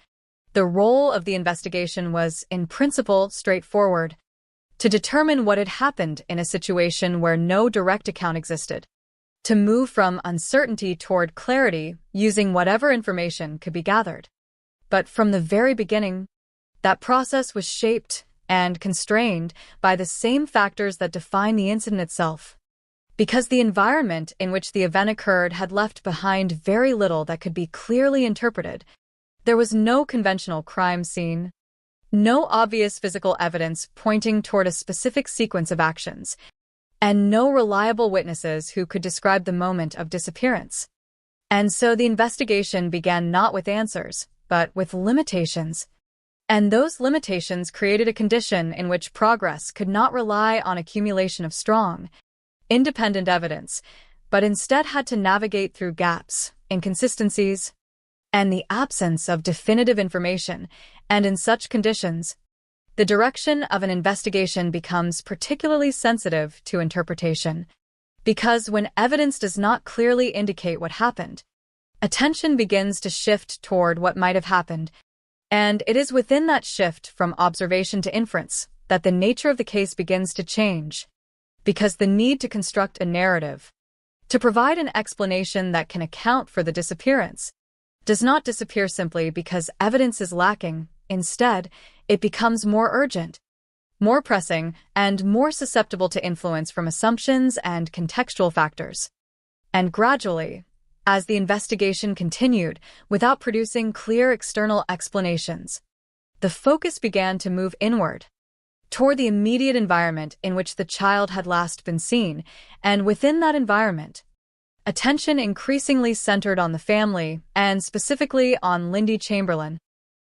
the role of the investigation was, in principle, straightforward: to determine what had happened in a situation where no direct account existed, to move from uncertainty toward clarity using whatever information could be gathered. But from the very beginning, that process was shaped and constrained by the same factors that define the incident itself. Because the environment in which the event occurred had left behind very little that could be clearly interpreted. There was no conventional crime scene, no obvious physical evidence pointing toward a specific sequence of actions, and no reliable witnesses who could describe the moment of disappearance. And so the investigation began not with answers, but with limitations. And those limitations created a condition in which progress could not rely on accumulation of strong, independent evidence, but instead had to navigate through gaps, inconsistencies, and the absence of definitive information. And in such conditions, the direction of an investigation becomes particularly sensitive to interpretation, because when evidence does not clearly indicate what happened, attention begins to shift toward what might have happened, and it is within that shift from observation to inference that the nature of the case begins to change, because the need to construct a narrative, to provide an explanation that can account for the disappearance, does not disappear simply because evidence is lacking. Instead, it becomes more urgent, more pressing, and more susceptible to influence from assumptions and contextual factors. And gradually, as the investigation continued without producing clear external explanations, the focus began to move inward, toward the immediate environment in which the child had last been seen, and within that environment, attention increasingly centered on the family, and specifically on Lindy Chamberlain,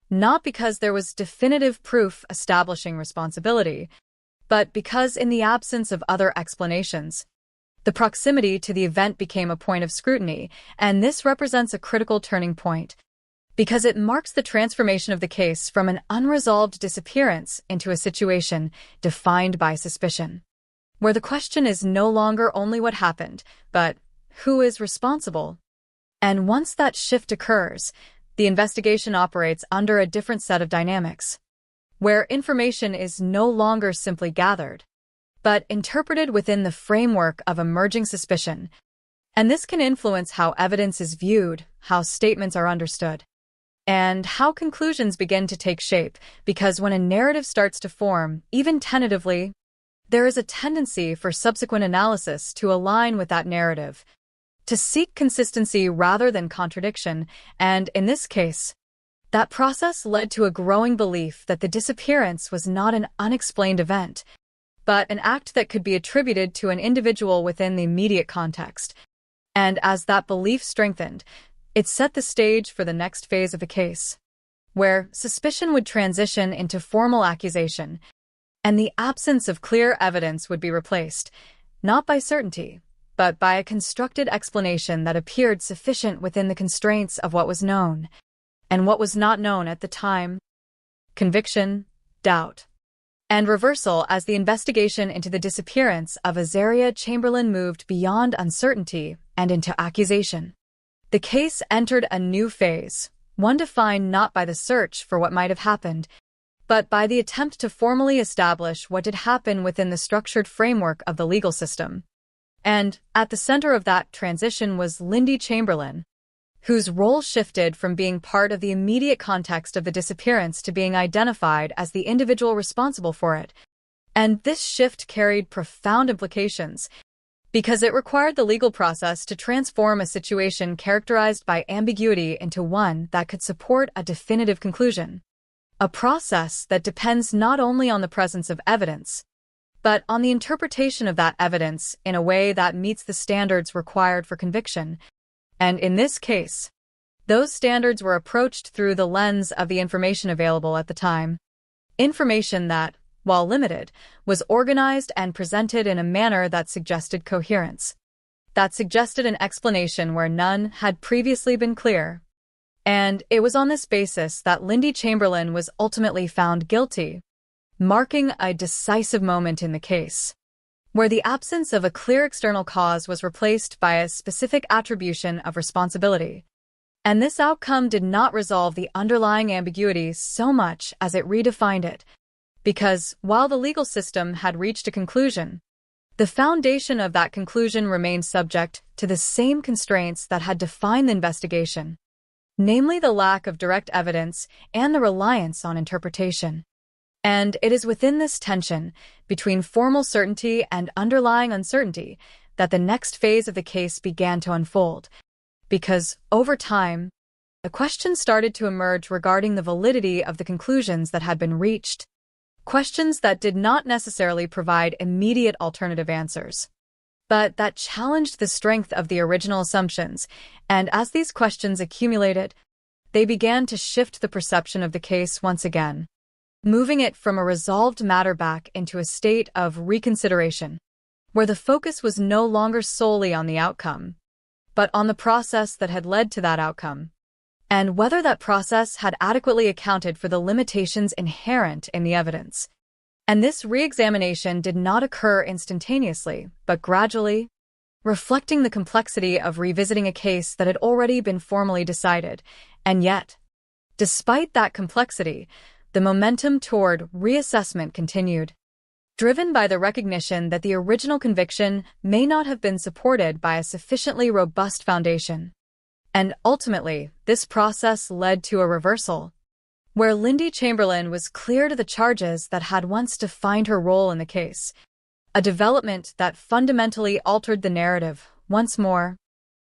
not because there was definitive proof establishing responsibility, but because in the absence of other explanations, the proximity to the event became a point of scrutiny, and this represents a critical turning point, because it marks the transformation of the case from an unresolved disappearance into a situation defined by suspicion, where the question is no longer only what happened, but who is responsible. And once that shift occurs, the investigation operates under a different set of dynamics, where information is no longer simply gathered, but interpreted within the framework of emerging suspicion. And this can influence how evidence is viewed, how statements are understood, and how conclusions begin to take shape, because when a narrative starts to form, even tentatively, there is a tendency for subsequent analysis to align with that narrative, to seek consistency rather than contradiction, and in this case, that process led to a growing belief that the disappearance was not an unexplained event, but an act that could be attributed to an individual within the immediate context. And as that belief strengthened, it set the stage for the next phase of the case, where suspicion would transition into formal accusation, and the absence of clear evidence would be replaced, not by certainty, but by a constructed explanation that appeared sufficient within the constraints of what was known, and what was not known at the time. Conviction, doubt, and reversal as the investigation into the disappearance of Azaria Chamberlain moved beyond uncertainty and into accusation. The case entered a new phase, one defined not by the search for what might have happened, but by the attempt to formally establish what did happen within the structured framework of the legal system. And at the center of that transition was Lindy Chamberlain, whose role shifted from being part of the immediate context of the disappearance to being identified as the individual responsible for it. And this shift carried profound implications, because it required the legal process to transform a situation characterized by ambiguity into one that could support a definitive conclusion. A process that depends not only on the presence of evidence, but on the interpretation of that evidence in a way that meets the standards required for conviction. And in this case, those standards were approached through the lens of the information available at the time. Information that, while limited, was organized and presented in a manner that suggested coherence, that suggested an explanation where none had previously been clear. And it was on this basis that Lindy Chamberlain was ultimately found guilty, marking a decisive moment in the case, where the absence of a clear external cause was replaced by a specific attribution of responsibility. And this outcome did not resolve the underlying ambiguity so much as it redefined it, because while the legal system had reached a conclusion, the foundation of that conclusion remained subject to the same constraints that had defined the investigation, namely the lack of direct evidence and the reliance on interpretation. And it is within this tension between formal certainty and underlying uncertainty that the next phase of the case began to unfold, because, over time, a question started to emerge regarding the validity of the conclusions that had been reached, questions that did not necessarily provide immediate alternative answers, but that challenged the strength of the original assumptions, and as these questions accumulated, they began to shift the perception of the case once again, moving it from a resolved matter back into a state of reconsideration, where the focus was no longer solely on the outcome, but on the process that had led to that outcome. and whether that process had adequately accounted for the limitations inherent in the evidence. And this re-examination did not occur instantaneously, but gradually, reflecting the complexity of revisiting a case that had already been formally decided. And yet, despite that complexity, the momentum toward reassessment continued, driven by the recognition that the original conviction may not have been supported by a sufficiently robust foundation. And ultimately, this process led to a reversal, where Lindy Chamberlain was cleared of the charges that had once defined her role in the case, a development that fundamentally altered the narrative once more,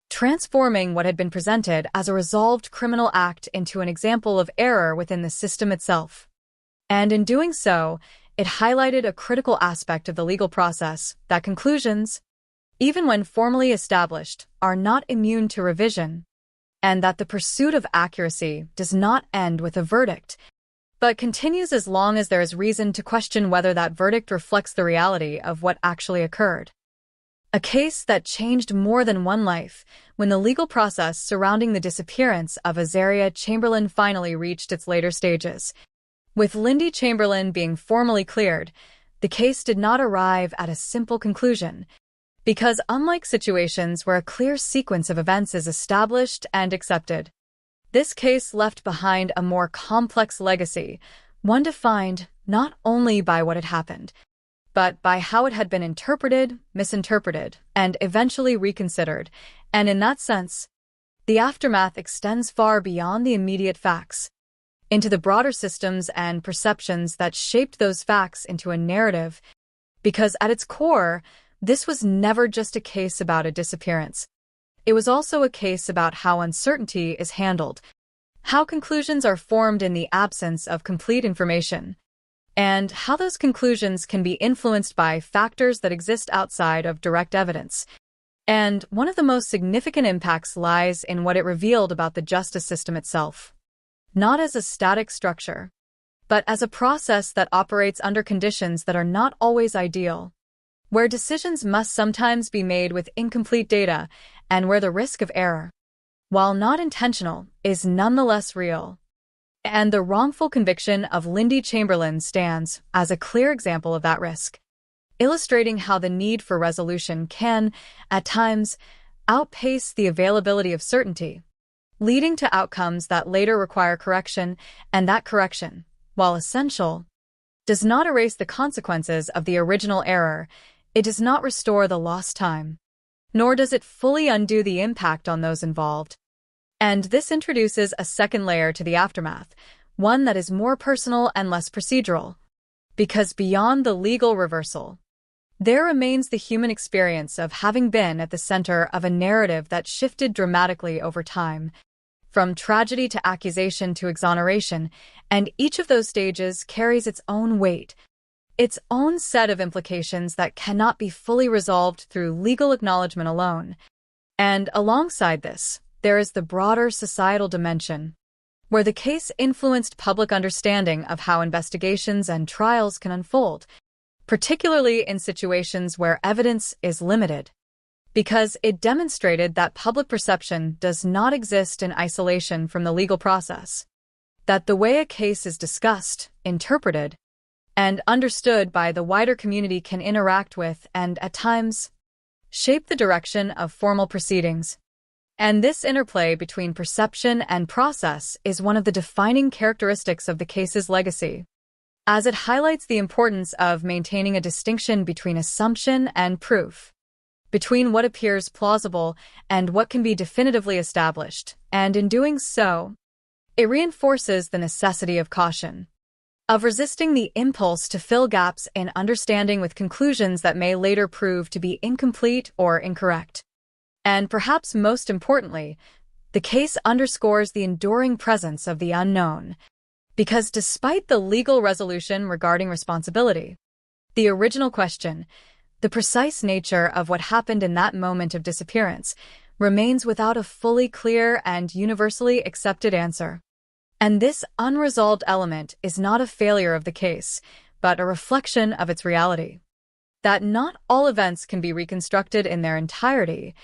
transforming what had been presented as a resolved criminal act into an example of error within the system itself. And in doing so, it highlighted a critical aspect of the legal process, that conclusions, even when formally established, are not immune to revision, and that the pursuit of accuracy does not end with a verdict, but continues as long as there is reason to question whether that verdict reflects the reality of what actually occurred. A case that changed more than one life when the legal process surrounding the disappearance of Azaria Chamberlain finally reached its later stages. With Lindy Chamberlain being formally cleared, the case did not arrive at a simple conclusion, because unlike situations where a clear sequence of events is established and accepted, this case left behind a more complex legacy, one defined not only by what had happened, but by how it had been interpreted, misinterpreted, and eventually reconsidered. And in that sense, the aftermath extends far beyond the immediate facts, into the broader systems and perceptions that shaped those facts into a narrative, because at its core, this was never just a case about a disappearance. It was also a case about how uncertainty is handled, how conclusions are formed in the absence of complete information, and how those conclusions can be influenced by factors that exist outside of direct evidence. And one of the most significant impacts lies in what it revealed about the justice system itself, not as a static structure, but as a process that operates under conditions that are not always ideal, where decisions must sometimes be made with incomplete data, and where the risk of error, while not intentional, is nonetheless real. And the wrongful conviction of Lindy Chamberlain stands as a clear example of that risk, illustrating how the need for resolution can, at times, outpace the availability of certainty, leading to outcomes that later require correction, and that correction, while essential, does not erase the consequences of the original error. It does not restore the lost time, nor does it fully undo the impact on those involved. And this introduces a second layer to the aftermath, one that is more personal and less procedural. Because beyond the legal reversal, there remains the human experience of having been at the center of a narrative that shifted dramatically over time, from tragedy to accusation to exoneration, and each of those stages carries its own weight, its own set of implications that cannot be fully resolved through legal acknowledgement alone. And alongside this, there is the broader societal dimension, where the case influenced public understanding of how investigations and trials can unfold, particularly in situations where evidence is limited, because it demonstrated that public perception does not exist in isolation from the legal process, that the way a case is discussed, interpreted, and understood by the wider community can interact with and, at times, shape the direction of formal proceedings. And this interplay between perception and process is one of the defining characteristics of the case's legacy, as it highlights the importance of maintaining a distinction between assumption and proof, between what appears plausible and what can be definitively established, and in doing so, it reinforces the necessity of caution, of resisting the impulse to fill gaps in understanding with conclusions that may later prove to be incomplete or incorrect. And perhaps most importantly, the case underscores the enduring presence of the unknown, because despite the legal resolution regarding responsibility, the original question, the precise nature of what happened in that moment of disappearance, remains without a fully clear and universally accepted answer. And this unresolved element is not a failure of the case, but a reflection of its reality. That not all events can be reconstructed in their entirety,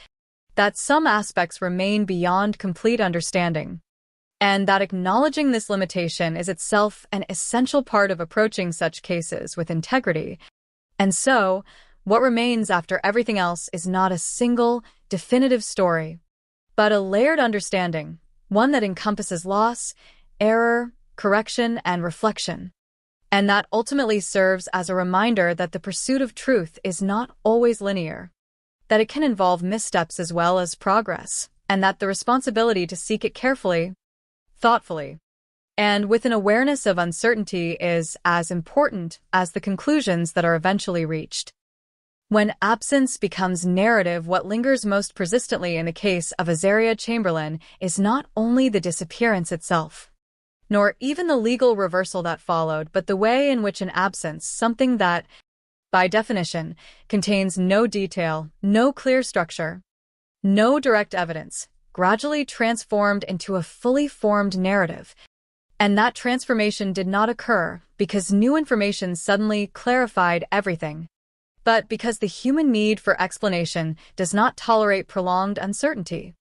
that some aspects remain beyond complete understanding, and that acknowledging this limitation is itself an essential part of approaching such cases with integrity. And so, what remains after everything else is not a single, definitive story, but a layered understanding, one that encompasses loss, error, correction, and reflection. And that ultimately serves as a reminder that the pursuit of truth is not always linear, that it can involve missteps as well as progress, and that the responsibility to seek it carefully, thoughtfully, and with an awareness of uncertainty is as important as the conclusions that are eventually reached. When absence becomes narrative, what lingers most persistently in the case of Azaria Chamberlain is not only the disappearance itself, nor even the legal reversal that followed, but the way in which an absence, something that, by definition, contains no detail, no clear structure, no direct evidence, gradually transformed into a fully formed narrative. And that transformation did not occur because new information suddenly clarified everything, but because the human need for explanation does not tolerate prolonged uncertainty,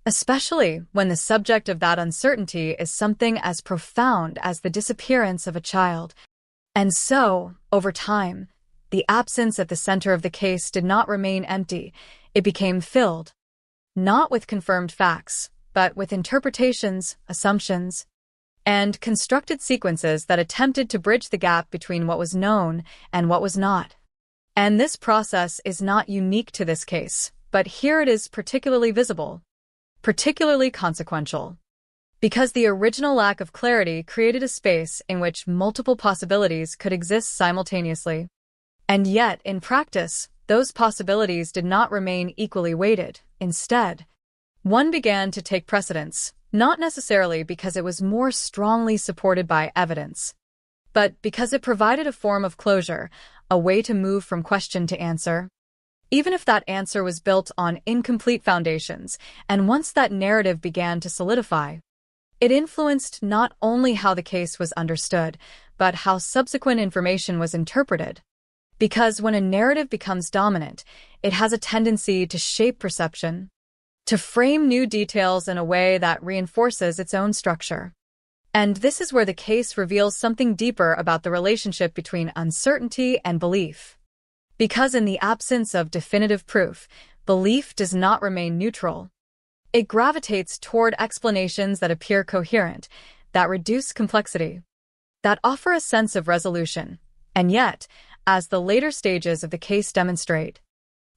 especially when the subject of that uncertainty is something as profound as the disappearance of a child. And so, over time, the absence at the center of the case did not remain empty. It became filled, not with confirmed facts, but with interpretations, assumptions, and constructed sequences that attempted to bridge the gap between what was known and what was not. And this process is not unique to this case, but here it is particularly visible, particularly consequential, because the original lack of clarity created a space in which multiple possibilities could exist simultaneously. And yet, in practice, those possibilities did not remain equally weighted. Instead, one began to take precedence, not necessarily because it was more strongly supported by evidence, but because it provided a form of closure, a way to move from question to answer, even if that answer was built on incomplete foundations. And once that narrative began to solidify, it influenced not only how the case was understood, but how subsequent information was interpreted. Because when a narrative becomes dominant, it has a tendency to shape perception, to frame new details in a way that reinforces its own structure. And this is where the case reveals something deeper about the relationship between uncertainty and belief. Because in the absence of definitive proof, belief does not remain neutral. It gravitates toward explanations that appear coherent, that reduce complexity, that offer a sense of resolution. And yet, as the later stages of the case demonstrate,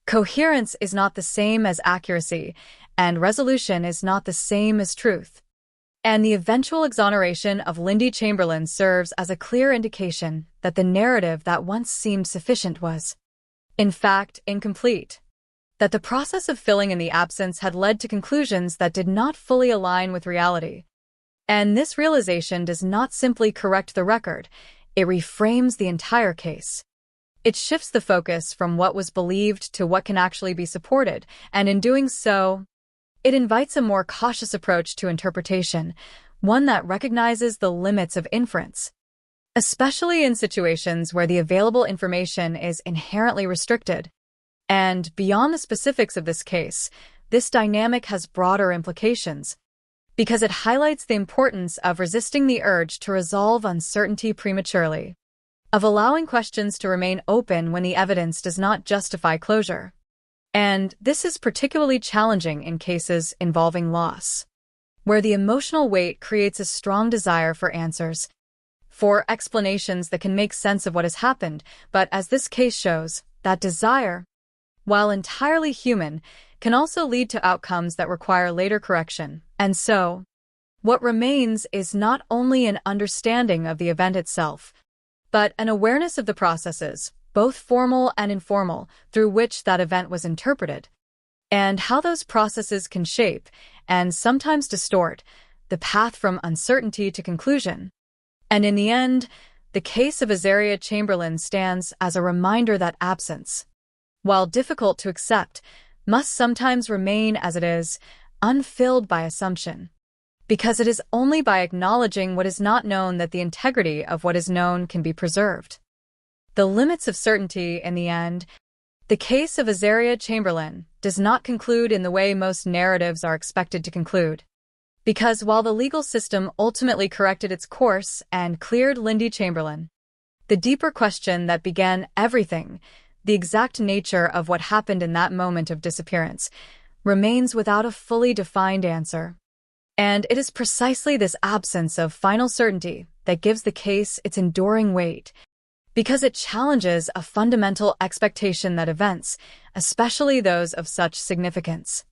coherence is not the same as accuracy, and resolution is not the same as truth. And the eventual exoneration of Lindy Chamberlain serves as a clear indication that the narrative that once seemed sufficient was, in fact, incomplete, that the process of filling in the absence had led to conclusions that did not fully align with reality. And this realization does not simply correct the record, it reframes the entire case. It shifts the focus from what was believed to what can actually be supported, and in doing so, it invites a more cautious approach to interpretation, one that recognizes the limits of inference, especially in situations where the available information is inherently restricted. And beyond the specifics of this case, this dynamic has broader implications, because it highlights the importance of resisting the urge to resolve uncertainty prematurely, of allowing questions to remain open when the evidence does not justify closure. And this is particularly challenging in cases involving loss, where the emotional weight creates a strong desire for answers, for explanations that can make sense of what has happened. But as this case shows, that desire, while entirely human, can also lead to outcomes that require later correction. And so, what remains is not only an understanding of the event itself, but an awareness of the processes, both formal and informal, through which that event was interpreted, and how those processes can shape, and sometimes distort, the path from uncertainty to conclusion. And in the end, the case of Azaria Chamberlain stands as a reminder that absence, while difficult to accept, must sometimes remain as it is, unfilled by assumption. Because it is only by acknowledging what is not known that the integrity of what is known can be preserved. The limits of certainty, in the end, the case of Azaria Chamberlain does not conclude in the way most narratives are expected to conclude, Because while the legal system ultimately corrected its course and cleared Lindy Chamberlain, the deeper question that began everything, the exact nature of what happened in that moment of disappearance, remains without a fully defined answer. And it is precisely this absence of final certainty that gives the case its enduring weight, because it challenges a fundamental expectation that events, especially those of such significance,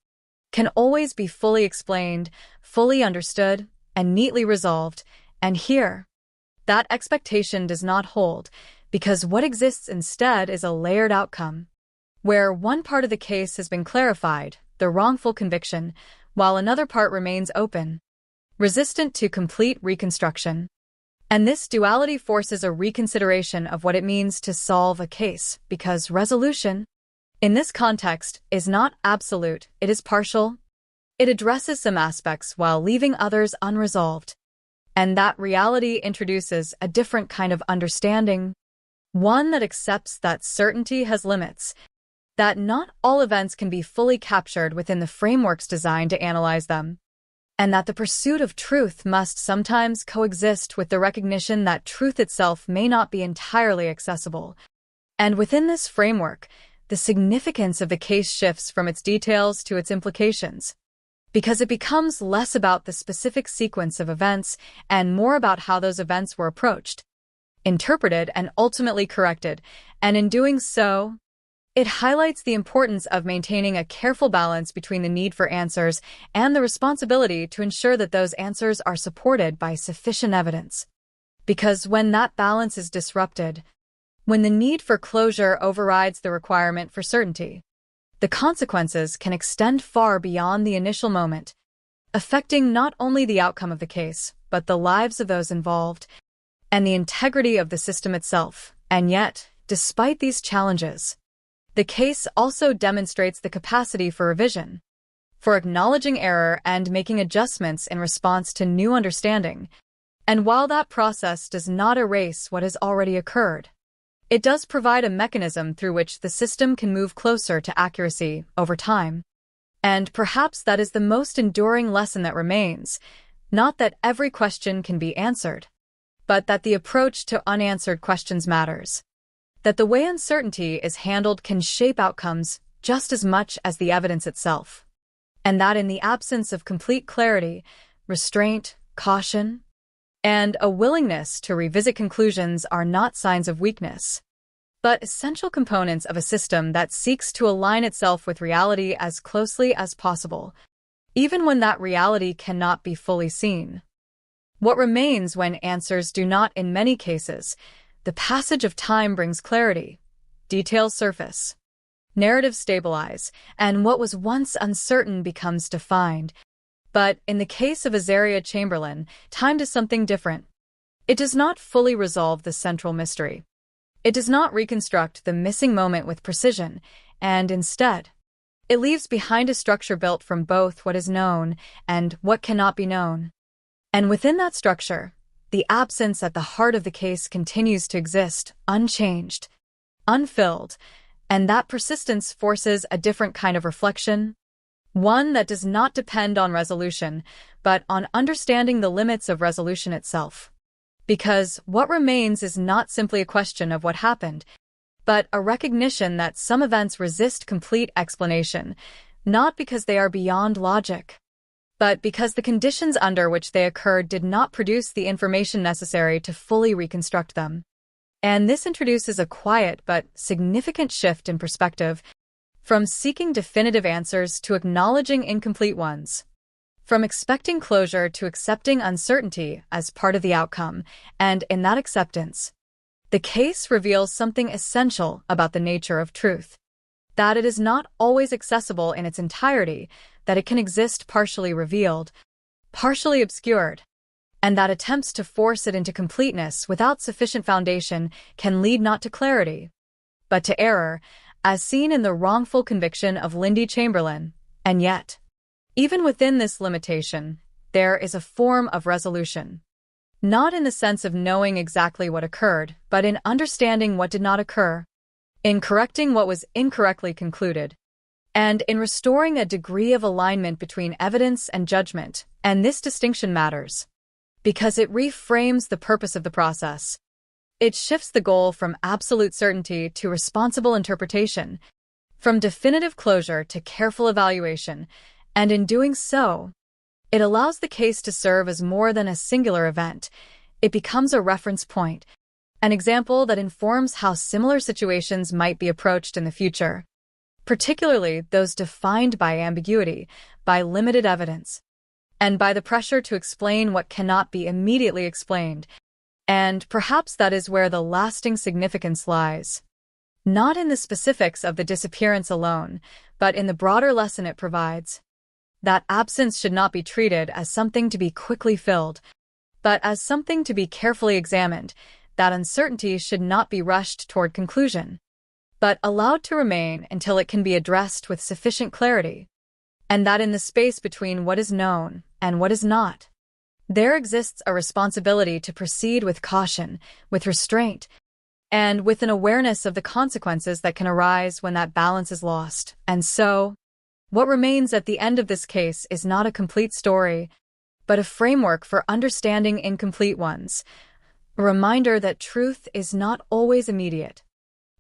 can always be fully explained, fully understood, and neatly resolved. And here, that expectation does not hold, because what exists instead is a layered outcome, where one part of the case has been clarified, the wrongful conviction, while another part remains open, resistant to complete reconstruction. And this duality forces a reconsideration of what it means to solve a case, because resolution, in this context, is not absolute, it is partial. It addresses some aspects while leaving others unresolved. And that reality introduces a different kind of understanding, one that accepts that certainty has limits, that not all events can be fully captured within the frameworks designed to analyze them, and that the pursuit of truth must sometimes coexist with the recognition that truth itself may not be entirely accessible. And within this framework, the significance of the case shifts from its details to its implications, because it becomes less about the specific sequence of events and more about how those events were approached, interpreted, and ultimately corrected. And in doing so, it highlights the importance of maintaining a careful balance between the need for answers and the responsibility to ensure that those answers are supported by sufficient evidence. Because when that balance is disrupted, when the need for closure overrides the requirement for certainty, the consequences can extend far beyond the initial moment, affecting not only the outcome of the case, but the lives of those involved and the integrity of the system itself. And yet, despite these challenges, the case also demonstrates the capacity for revision, for acknowledging error and making adjustments in response to new understanding. And while that process does not erase what has already occurred, it does provide a mechanism through which the system can move closer to accuracy over time. And perhaps that is the most enduring lesson that remains, not that every question can be answered, but that the approach to unanswered questions matters, that the way uncertainty is handled can shape outcomes just as much as the evidence itself, and that in the absence of complete clarity, restraint, caution, and a willingness to revisit conclusions are not signs of weakness, but essential components of a system that seeks to align itself with reality as closely as possible, even when that reality cannot be fully seen. What remains when answers do not, in many cases, the passage of time brings clarity, details surface, narratives stabilize, and what was once uncertain becomes defined. But in the case of Azaria Chamberlain, time does something different. It does not fully resolve the central mystery. It does not reconstruct the missing moment with precision, and instead, it leaves behind a structure built from both what is known and what cannot be known. And within that structure, the absence at the heart of the case continues to exist, unchanged, unfilled, and that persistence forces a different kind of reflection, one that does not depend on resolution, but on understanding the limits of resolution itself. Because what remains is not simply a question of what happened, but a recognition that some events resist complete explanation, not because they are beyond logic, but because the conditions under which they occurred did not produce the information necessary to fully reconstruct them. And this introduces a quiet but significant shift in perspective, from seeking definitive answers to acknowledging incomplete ones, from expecting closure to accepting uncertainty as part of the outcome. And in that acceptance, the case reveals something essential about the nature of truth, that it is not always accessible in its entirety, that it can exist partially revealed, partially obscured, and that attempts to force it into completeness without sufficient foundation can lead not to clarity, but to error, as seen in the wrongful conviction of Lindy Chamberlain. And yet, even within this limitation, there is a form of resolution, not in the sense of knowing exactly what occurred, but in understanding what did not occur, in correcting what was incorrectly concluded, and in restoring a degree of alignment between evidence and judgment, And this distinction matters because it reframes the purpose of the process. It shifts the goal from absolute certainty to responsible interpretation, from definitive closure to careful evaluation, and in doing so, it allows the case to serve as more than a singular event. It becomes a reference point, an example that informs how similar situations might be approached in the future, particularly those defined by ambiguity, by limited evidence, and by the pressure to explain what cannot be immediately explained. And perhaps that is where the lasting significance lies. Not in the specifics of the disappearance alone, but in the broader lesson it provides. That absence should not be treated as something to be quickly filled, but as something to be carefully examined. That uncertainty should not be rushed toward conclusion, but allowed to remain until it can be addressed with sufficient clarity. And that in the space between what is known and what is not, there exists a responsibility to proceed with caution, with restraint, and with an awareness of the consequences that can arise when that balance is lost. And so, what remains at the end of this case is not a complete story, but a framework for understanding incomplete ones, a reminder that truth is not always immediate,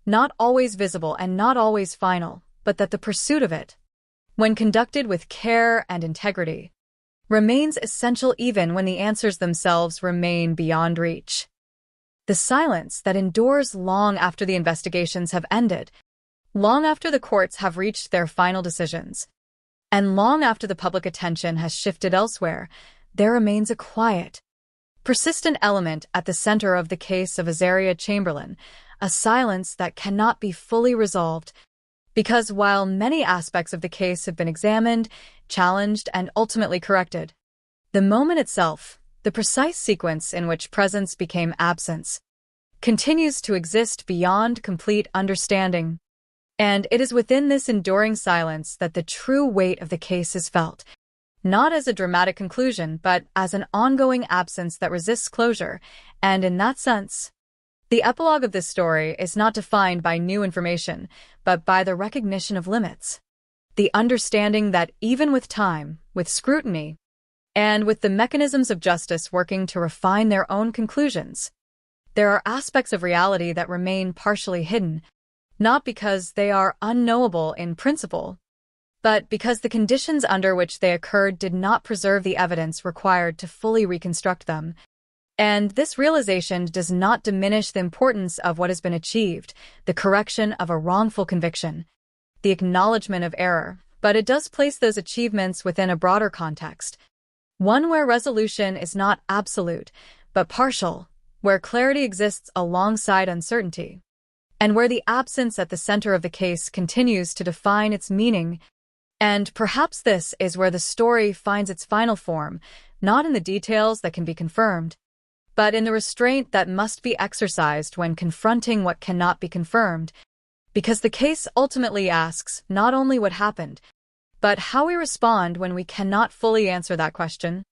not always visible, and not always final, but that the pursuit of it, when conducted with care and integrity, remains essential even when the answers themselves remain beyond reach. The silence that endures long after the investigations have ended, long after the courts have reached their final decisions, and long after the public attention has shifted elsewhere, there remains a quiet, persistent element at the center of the case of Azaria Chamberlain, a silence that cannot be fully resolved, because while many aspects of the case have been examined, challenged, and ultimately corrected, the moment itself, the precise sequence in which presence became absence, continues to exist beyond complete understanding. And it is within this enduring silence that the true weight of the case is felt, not as a dramatic conclusion, but as an ongoing absence that resists closure. And in that sense, the epilogue of this story is not defined by new information, but by the recognition of limits. The understanding that even with time, with scrutiny, and with the mechanisms of justice working to refine their own conclusions, there are aspects of reality that remain partially hidden, not because they are unknowable in principle, but because the conditions under which they occurred did not preserve the evidence required to fully reconstruct them. And this realization does not diminish the importance of what has been achieved, the correction of a wrongful conviction, the acknowledgement of error, but it does place those achievements within a broader context, one where resolution is not absolute, but partial, where clarity exists alongside uncertainty, and where the absence at the center of the case continues to define its meaning. And perhaps this is where the story finds its final form, not in the details that can be confirmed, but in the restraint that must be exercised when confronting what cannot be confirmed, because the case ultimately asks not only what happened, but how we respond when we cannot fully answer that question,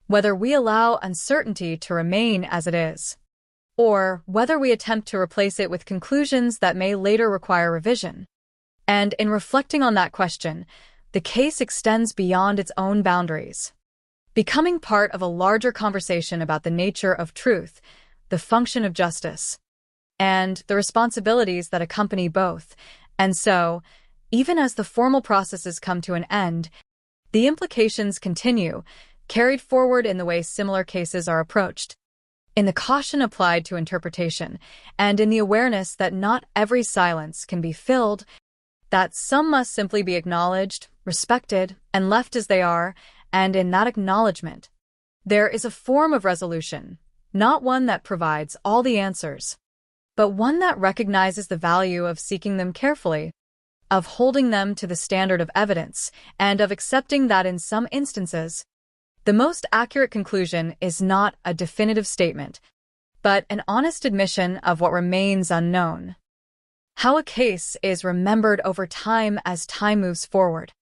whether we allow uncertainty to remain as it is, or whether we attempt to replace it with conclusions that may later require revision. And in reflecting on that question, the case extends beyond its own boundaries, becoming part of a larger conversation about the nature of truth, the function of justice, and the responsibilities that accompany both. And so, even as the formal processes come to an end, the implications continue, carried forward in the way similar cases are approached, in the caution applied to interpretation, and in the awareness that not every silence can be filled, that some must simply be acknowledged, respected, and left as they are, and in that acknowledgement, there is a form of resolution, not one that provides all the answers, but one that recognizes the value of seeking them carefully, of holding them to the standard of evidence, and of accepting that in some instances, the most accurate conclusion is not a definitive statement, but an honest admission of what remains unknown. How a case is remembered over time as time moves forward.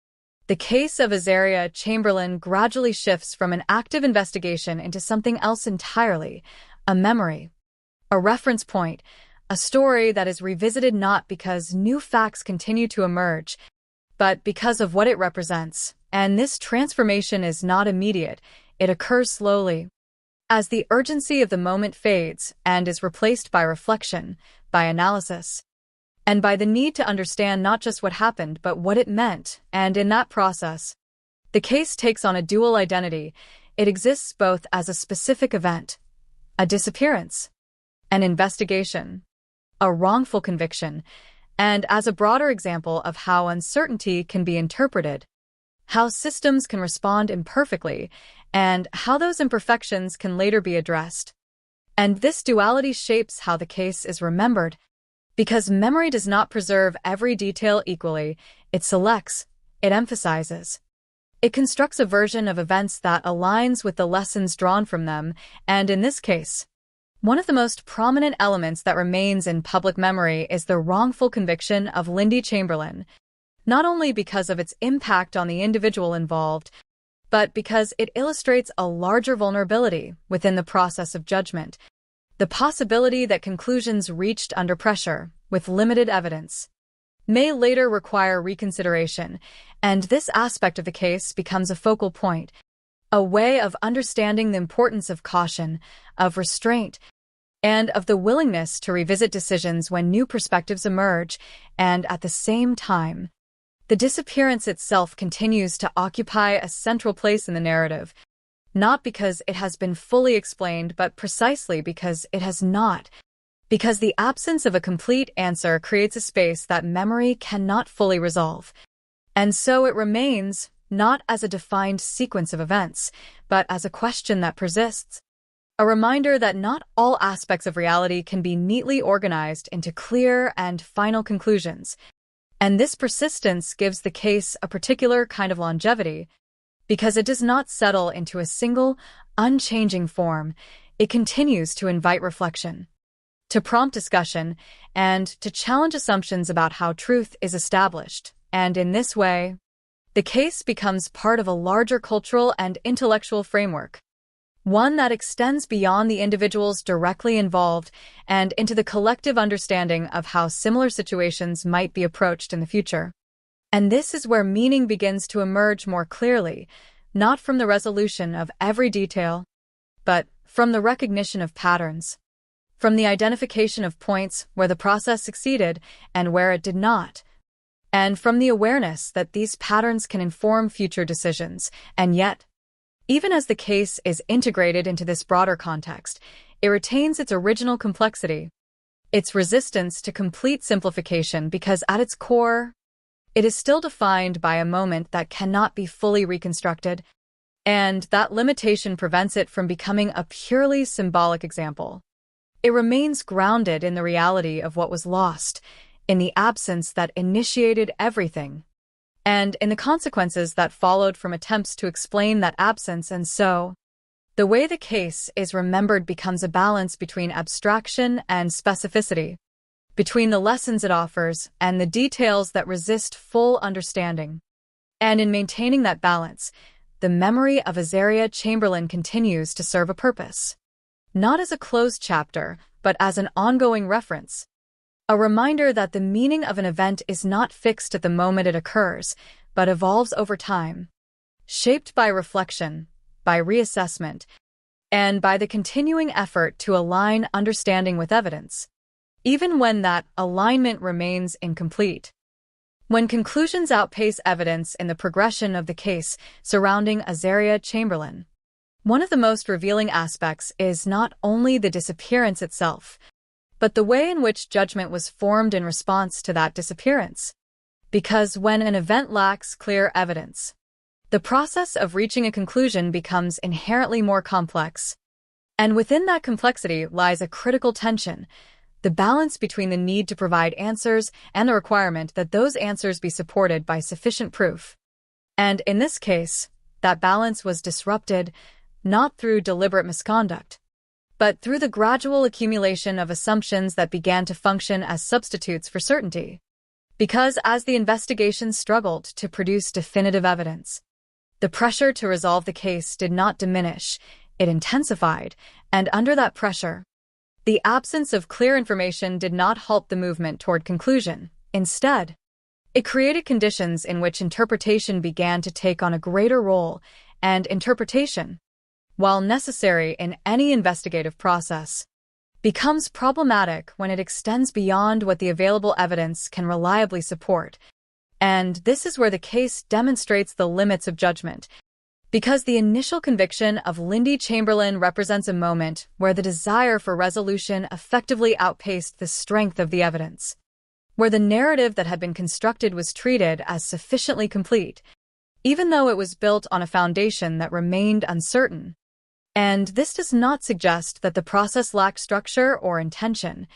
The case of Azaria Chamberlain gradually shifts from an active investigation into something else entirely, a memory, a reference point, a story that is revisited not because new facts continue to emerge, but because of what it represents, And this transformation is not immediate, it occurs slowly. As the urgency of the moment fades and is replaced by reflection, by analysis, and by the need to understand not just what happened, but what it meant, and in that process, the case takes on a dual identity. It exists both as a specific event, a disappearance, an investigation, a wrongful conviction, and as a broader example of how uncertainty can be interpreted, how systems can respond imperfectly, and how those imperfections can later be addressed. And this duality shapes how the case is remembered, because memory does not preserve every detail equally, it selects, it emphasizes. It constructs a version of events that aligns with the lessons drawn from them, and in this case, one of the most prominent elements that remains in public memory is the wrongful conviction of Lindy Chamberlain, not only because of its impact on the individual involved, but because it illustrates a larger vulnerability within the process of judgment, the possibility that conclusions reached under pressure, with limited evidence, may later require reconsideration, and this aspect of the case becomes a focal point, a way of understanding the importance of caution, of restraint, and of the willingness to revisit decisions when new perspectives emerge, and at the same time, the disappearance itself continues to occupy a central place in the narrative, not because it has been fully explained, but precisely because it has not. Because the absence of a complete answer creates a space that memory cannot fully resolve. And so it remains, not as a defined sequence of events, but as a question that persists. A reminder that not all aspects of reality can be neatly organized into clear and final conclusions. And this persistence gives the case a particular kind of longevity, because it does not settle into a single, unchanging form. It continues to invite reflection, to prompt discussion, and to challenge assumptions about how truth is established. And in this way, the case becomes part of a larger cultural and intellectual framework, one that extends beyond the individuals directly involved and into the collective understanding of how similar situations might be approached in the future. And this is where meaning begins to emerge more clearly, not from the resolution of every detail, but from the recognition of patterns, from the identification of points where the process succeeded and where it did not, and from the awareness that these patterns can inform future decisions. And yet, even as the case is integrated into this broader context, it retains its original complexity, its resistance to complete simplification, because at its core, it is still defined by a moment that cannot be fully reconstructed, and that limitation prevents it from becoming a purely symbolic example. It remains grounded in the reality of what was lost, in the absence that initiated everything, and in the consequences that followed from attempts to explain that absence. And so, the way the case is remembered becomes a balance between abstraction and specificity, between the lessons it offers and the details that resist full understanding. And in maintaining that balance, the memory of Azaria Chamberlain continues to serve a purpose, not as a closed chapter, but as an ongoing reference, a reminder that the meaning of an event is not fixed at the moment it occurs, but evolves over time, shaped by reflection, by reassessment, and by the continuing effort to align understanding with evidence, even when that alignment remains incomplete. When conclusions outpace evidence in the progression of the case surrounding Azaria Chamberlain, one of the most revealing aspects is not only the disappearance itself, but the way in which judgment was formed in response to that disappearance. Because when an event lacks clear evidence, the process of reaching a conclusion becomes inherently more complex. And within that complexity lies a critical tension, the balance between the need to provide answers and the requirement that those answers be supported by sufficient proof. And in this case, that balance was disrupted not through deliberate misconduct, but through the gradual accumulation of assumptions that began to function as substitutes for certainty. Because as the investigation struggled to produce definitive evidence, the pressure to resolve the case did not diminish, it intensified, and under that pressure, the absence of clear information did not halt the movement toward conclusion. Instead, It created conditions in which interpretation began to take on a greater role, and interpretation, while necessary in any investigative process, becomes problematic when it extends beyond what the available evidence can reliably support. And this is where the case demonstrates the limits of judgment, because the initial conviction of Lindy Chamberlain represents a moment where the desire for resolution effectively outpaced the strength of the evidence, where the narrative that had been constructed was treated as sufficiently complete, even though it was built on a foundation that remained uncertain. And this does not suggest that the process lacked structure or intention,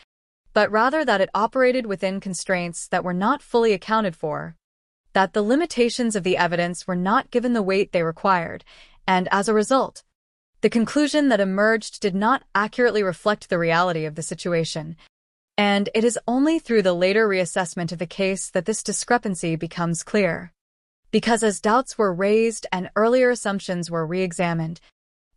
but rather that it operated within constraints that were not fully accounted for, that the limitations of the evidence were not given the weight they required, and as a result, the conclusion that emerged did not accurately reflect the reality of the situation. And it is only through the later reassessment of the case that this discrepancy becomes clear. Because as doubts were raised and earlier assumptions were re-examined,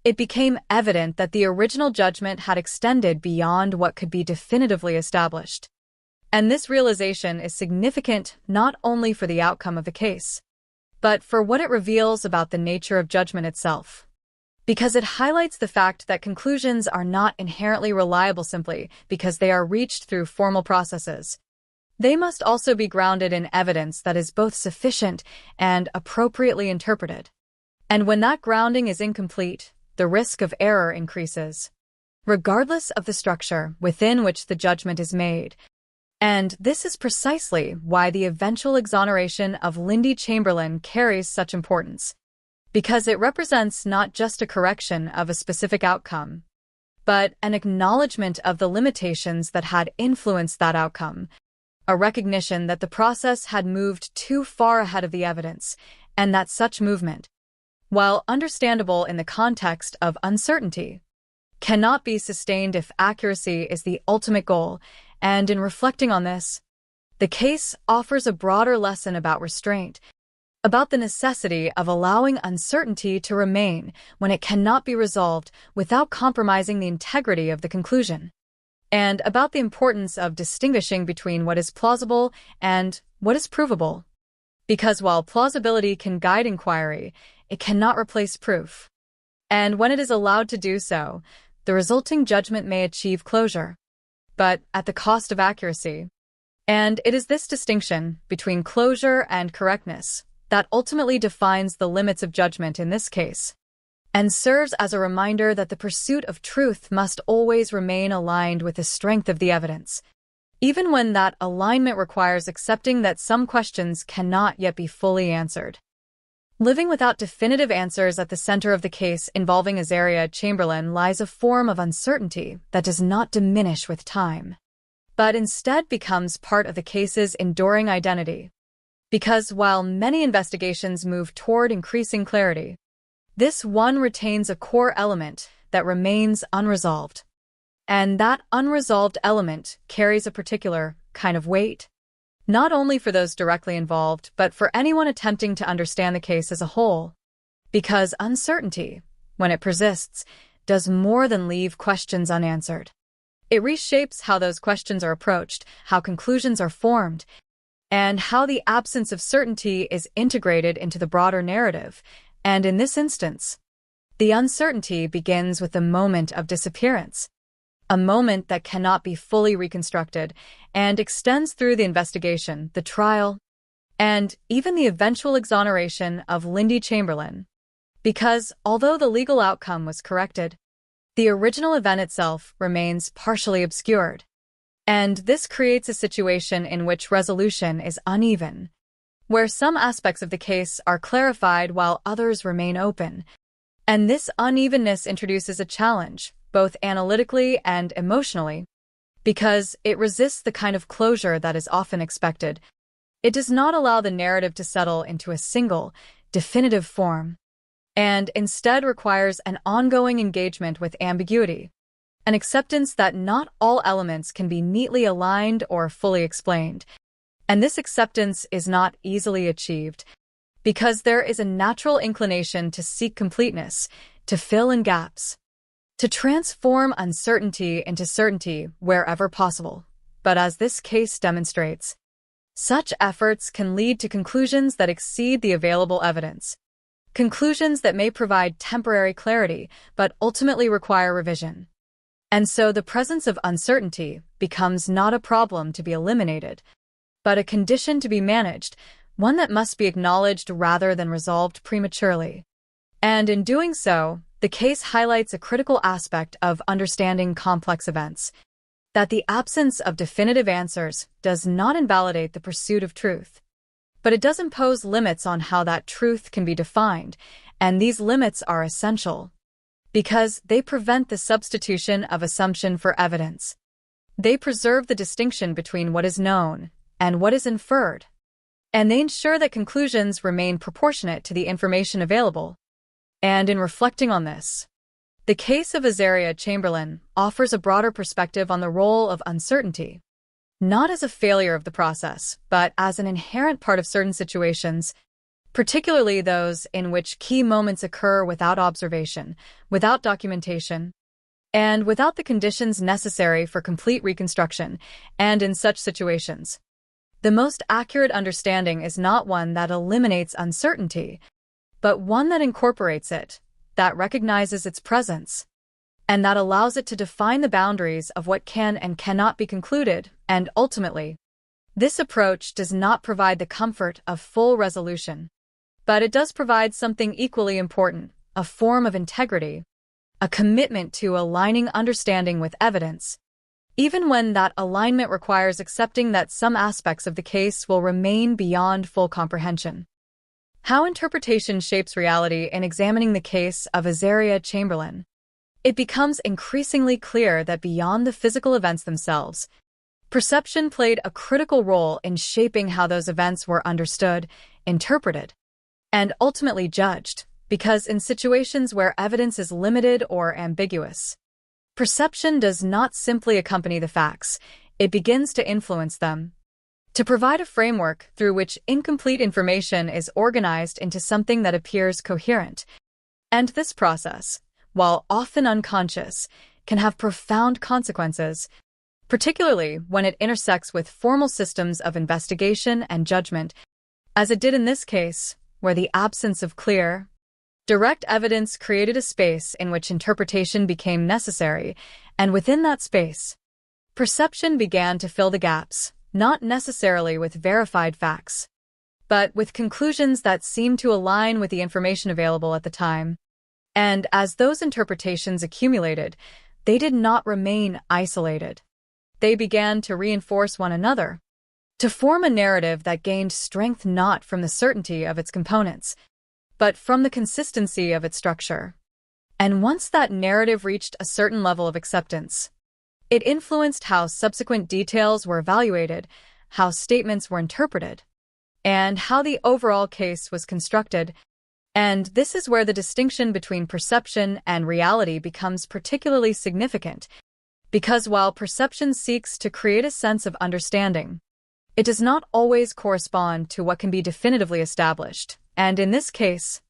it became evident that the original judgment had extended beyond what could be definitively established. And this realization is significant not only for the outcome of the case, but for what it reveals about the nature of judgment itself. Because it highlights the fact that conclusions are not inherently reliable simply because they are reached through formal processes. They must also be grounded in evidence that is both sufficient and appropriately interpreted. And when that grounding is incomplete, the risk of error increases, regardless of the structure within which the judgment is made. And this is precisely why the eventual exoneration of Lindy Chamberlain carries such importance, because it represents not just a correction of a specific outcome, but an acknowledgement of the limitations that had influenced that outcome, a recognition that the process had moved too far ahead of the evidence, and that such movement, while understandable in the context of uncertainty, cannot be sustained if accuracy is the ultimate goal. And in reflecting on this, the case offers a broader lesson about restraint, about the necessity of allowing uncertainty to remain when it cannot be resolved without compromising the integrity of the conclusion, and about the importance of distinguishing between what is plausible and what is provable. Because while plausibility can guide inquiry, it cannot replace proof. And when it is allowed to do so, the resulting judgment may achieve closure, but at the cost of accuracy. And it is this distinction between closure and correctness that ultimately defines the limits of judgment in this case, and serves as a reminder that the pursuit of truth must always remain aligned with the strength of the evidence, even when that alignment requires accepting that some questions cannot yet be fully answered. Living without definitive answers at the center of the case involving Azaria Chamberlain lies a form of uncertainty that does not diminish with time, but instead becomes part of the case's enduring identity. Because while many investigations move toward increasing clarity, this one retains a core element that remains unresolved. And that unresolved element carries a particular kind of weight, not only for those directly involved, but for anyone attempting to understand the case as a whole. Because uncertainty, when it persists, does more than leave questions unanswered. It reshapes how those questions are approached, how conclusions are formed, and how the absence of certainty is integrated into the broader narrative. And in this instance, the uncertainty begins with the moment of disappearance, a moment that cannot be fully reconstructed, and extends through the investigation, the trial, and even the eventual exoneration of Lindy Chamberlain. Because, although the legal outcome was corrected, the original event itself remains partially obscured. And this creates a situation in which resolution is uneven, where some aspects of the case are clarified while others remain open. And this unevenness introduces a challenge, both analytically and emotionally, because it resists the kind of closure that is often expected. It does not allow the narrative to settle into a single, definitive form, and instead requires an ongoing engagement with ambiguity, an acceptance that not all elements can be neatly aligned or fully explained. And this acceptance is not easily achieved, because there is a natural inclination to seek completeness, to fill in gaps, to transform uncertainty into certainty wherever possible. But as this case demonstrates, Such efforts can lead to conclusions that exceed the available evidence. Conclusions that may provide temporary clarity, but ultimately require revision. And so the presence of uncertainty becomes not a problem to be eliminated, but a condition to be managed, one that must be acknowledged rather than resolved prematurely. And in doing so, the case highlights a critical aspect of understanding complex events, that the absence of definitive answers does not invalidate the pursuit of truth, but it does impose limits on how that truth can be defined, and these limits are essential because they prevent the substitution of assumption for evidence. They preserve the distinction between what is known and what is inferred, and they ensure that conclusions remain proportionate to the information available. And in reflecting on this, the case of Azaria Chamberlain offers a broader perspective on the role of uncertainty, not as a failure of the process, but as an inherent part of certain situations, particularly those in which key moments occur without observation, without documentation, and without the conditions necessary for complete reconstruction. And in such situations, the most accurate understanding is not one that eliminates uncertainty, but one that incorporates it, that recognizes its presence, and that allows it to define the boundaries of what can and cannot be concluded. And ultimately, this approach does not provide the comfort of full resolution, but it does provide something equally important, a form of integrity, a commitment to aligning understanding with evidence, even when that alignment requires accepting that some aspects of the case will remain beyond full comprehension. How interpretation shapes reality. In examining the case of Azaria Chamberlain, it becomes increasingly clear that beyond the physical events themselves, perception played a critical role in shaping how those events were understood, interpreted, and ultimately judged, because in situations where evidence is limited or ambiguous, perception does not simply accompany the facts, it begins to influence them, to provide a framework through which incomplete information is organized into something that appears coherent. And this process, while often unconscious, can have profound consequences, particularly when it intersects with formal systems of investigation and judgment, as it did in this case, where the absence of clear, direct evidence created a space in which interpretation became necessary, and within that space, perception began to fill the gaps, not necessarily with verified facts, but with conclusions that seemed to align with the information available at the time. And as those interpretations accumulated, they did not remain isolated. They began to reinforce one another, to form a narrative that gained strength not from the certainty of its components, but from the consistency of its structure. And once that narrative reached a certain level of acceptance, it influenced how subsequent details were evaluated, how statements were interpreted, and how the overall case was constructed. And this is where the distinction between perception and reality becomes particularly significant, because while perception seeks to create a sense of understanding, it does not always correspond to what can be definitively established. And in this case,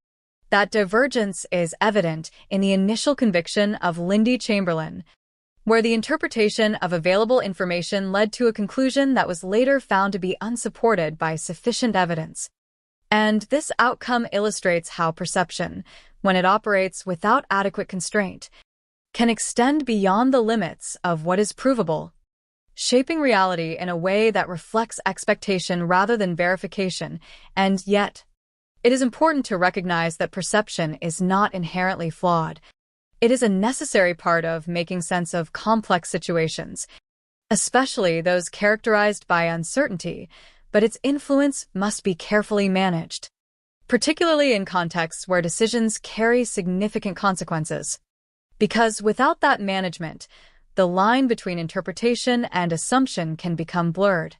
that divergence is evident in the initial conviction of Lindy Chamberlain, where the interpretation of available information led to a conclusion that was later found to be unsupported by sufficient evidence. And this outcome illustrates how perception, when it operates without adequate constraint, can extend beyond the limits of what is provable, shaping reality in a way that reflects expectation rather than verification. And yet, it is important to recognize that perception is not inherently flawed. It is a necessary part of making sense of complex situations, especially those characterized by uncertainty, but its influence must be carefully managed, particularly in contexts where decisions carry significant consequences. Because without that management, the line between interpretation and assumption can become blurred.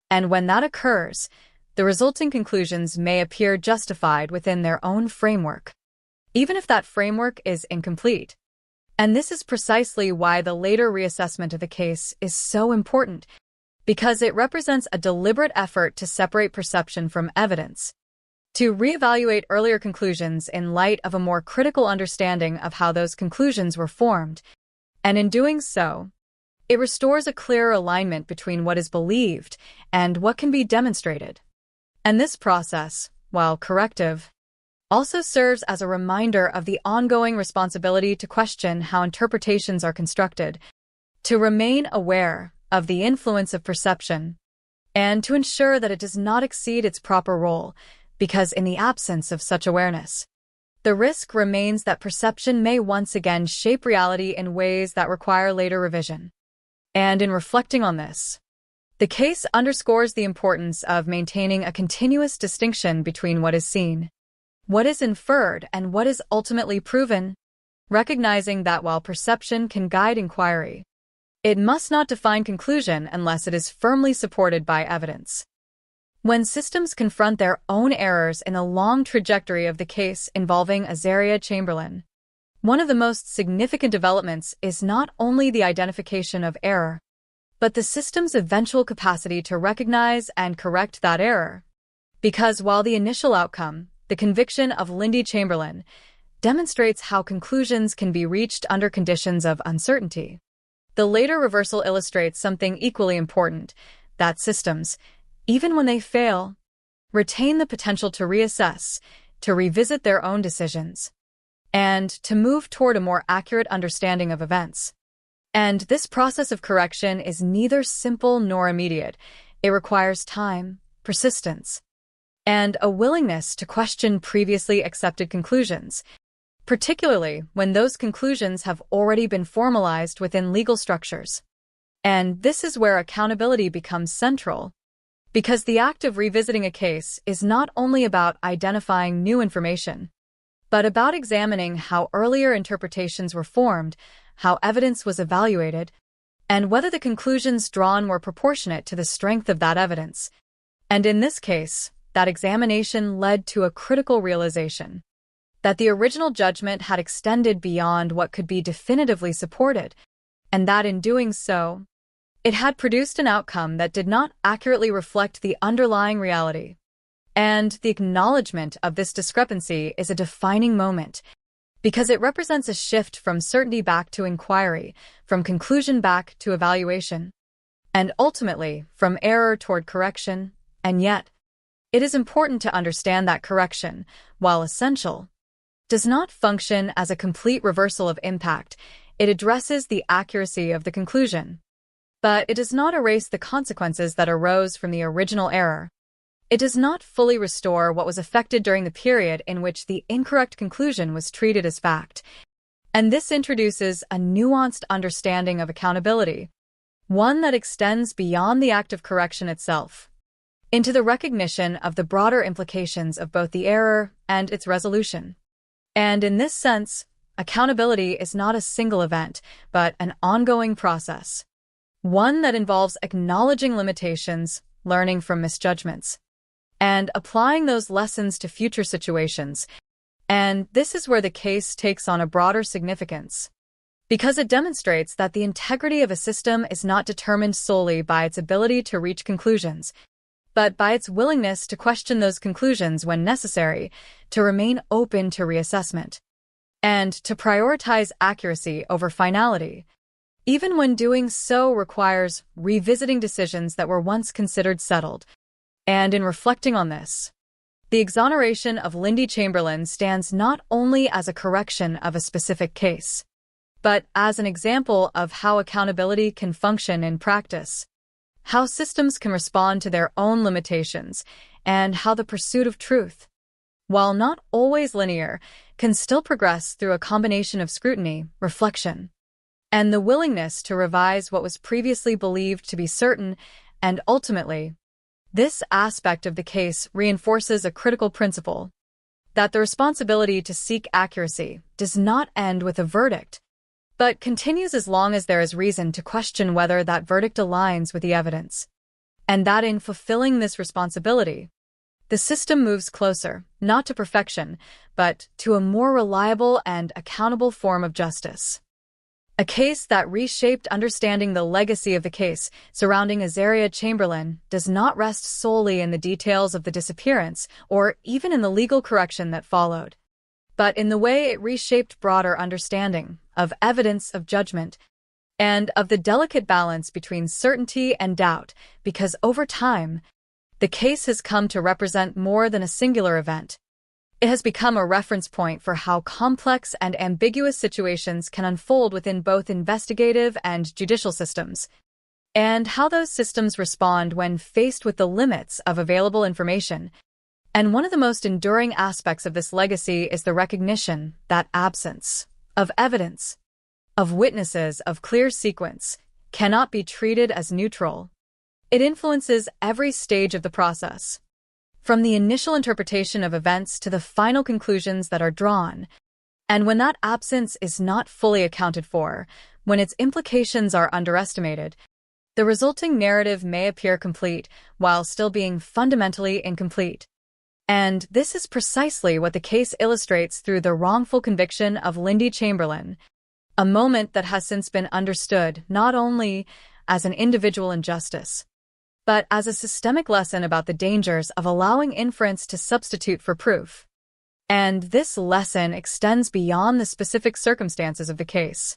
And when that occurs, the resulting conclusions may appear justified within their own framework, even if that framework is incomplete. And this is precisely why the later reassessment of the case is so important, because it represents a deliberate effort to separate perception from evidence, to reevaluate earlier conclusions in light of a more critical understanding of how those conclusions were formed. And in doing so, It restores a clearer alignment between what is believed and what can be demonstrated. And this process, while corrective, also serves as a reminder of the ongoing responsibility to question how interpretations are constructed, to remain aware of the influence of perception, and to ensure that it does not exceed its proper role, because in the absence of such awareness, the risk remains that perception may once again shape reality in ways that require later revision. And in reflecting on this, the case underscores the importance of maintaining a continuous distinction between what is seen, what is inferred, and what is ultimately proven, recognizing that while perception can guide inquiry, it must not define conclusion unless it is firmly supported by evidence. When systems confront their own errors in a long trajectory of the case involving Azaria Chamberlain, one of the most significant developments is not only the identification of error, but the system's eventual capacity to recognize and correct that error. Because while the initial outcome, the conviction of Lindy Chamberlain, demonstrates how conclusions can be reached under conditions of uncertainty, the later reversal illustrates something equally important, that systems, even when they fail, retain the potential to reassess, to revisit their own decisions, and to move toward a more accurate understanding of events. And this process of correction is neither simple nor immediate. It requires time, persistence, and a willingness to question previously accepted conclusions, particularly when those conclusions have already been formalized within legal structures. And this is where accountability becomes central, because the act of revisiting a case is not only about identifying new information, but about examining how earlier interpretations were formed, how evidence was evaluated, and whether the conclusions drawn were proportionate to the strength of that evidence. And in this case, that examination led to a critical realization that the original judgment had extended beyond what could be definitively supported, and that in doing so, it had produced an outcome that did not accurately reflect the underlying reality. And the acknowledgement of this discrepancy is a defining moment, because it represents a shift from certainty back to inquiry, from conclusion back to evaluation, and ultimately from error toward correction. And yet, it is important to understand that correction, while essential, does not function as a complete reversal of impact. It addresses the accuracy of the conclusion, but it does not erase the consequences that arose from the original error. It does not fully restore what was affected during the period in which the incorrect conclusion was treated as fact. And this introduces a nuanced understanding of accountability, one that extends beyond the act of correction itself, into the recognition of the broader implications of both the error and its resolution. And in this sense, accountability is not a single event, but an ongoing process, one that involves acknowledging limitations, learning from misjudgments, and applying those lessons to future situations. And this is where the case takes on a broader significance, because it demonstrates that the integrity of a system is not determined solely by its ability to reach conclusions, but by its willingness to question those conclusions when necessary, to remain open to reassessment, and to prioritize accuracy over finality, even when doing so requires revisiting decisions that were once considered settled. And in reflecting on this, the exoneration of Lindy Chamberlain stands not only as a correction of a specific case, but as an example of how accountability can function in practice, how systems can respond to their own limitations, and how the pursuit of truth, while not always linear, can still progress through a combination of scrutiny, reflection, and the willingness to revise what was previously believed to be certain. And ultimately, this aspect of the case reinforces a critical principle, that the responsibility to seek accuracy does not end with a verdict, but continues as long as there is reason to question whether that verdict aligns with the evidence. And that in fulfilling this responsibility, the system moves closer, not to perfection, but to a more reliable and accountable form of justice. A case that reshaped understanding. The legacy of the case surrounding Azaria Chamberlain does not rest solely in the details of the disappearance or even in the legal correction that followed, but in the way it reshaped broader understanding of evidence, of judgment, and of the delicate balance between certainty and doubt, because over time, the case has come to represent more than a singular event. It has become a reference point for how complex and ambiguous situations can unfold within both investigative and judicial systems, and how those systems respond when faced with the limits of available information. And one of the most enduring aspects of this legacy is the recognition that absence of evidence, of witnesses of clear sequence, cannot be treated as neutral. It influences every stage of the process, from the initial interpretation of events to the final conclusions that are drawn. And when that absence is not fully accounted for, when its implications are underestimated, the resulting narrative may appear complete while still being fundamentally incomplete. And this is precisely what the case illustrates through the wrongful conviction of Lindy Chamberlain, a moment that has since been understood not only as an individual injustice, but as a systemic lesson about the dangers of allowing inference to substitute for proof. And this lesson extends beyond the specific circumstances of the case,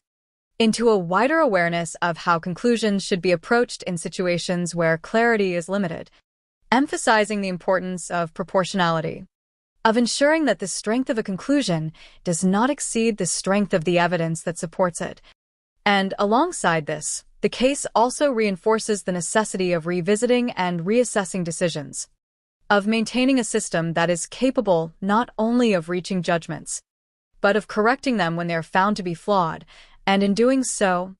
into a wider awareness of how conclusions should be approached in situations where clarity is limited, emphasizing the importance of proportionality, of ensuring that the strength of a conclusion does not exceed the strength of the evidence that supports it. And alongside this, the case also reinforces the necessity of revisiting and reassessing decisions, of maintaining a system that is capable not only of reaching judgments, but of correcting them when they are found to be flawed, and in doing so,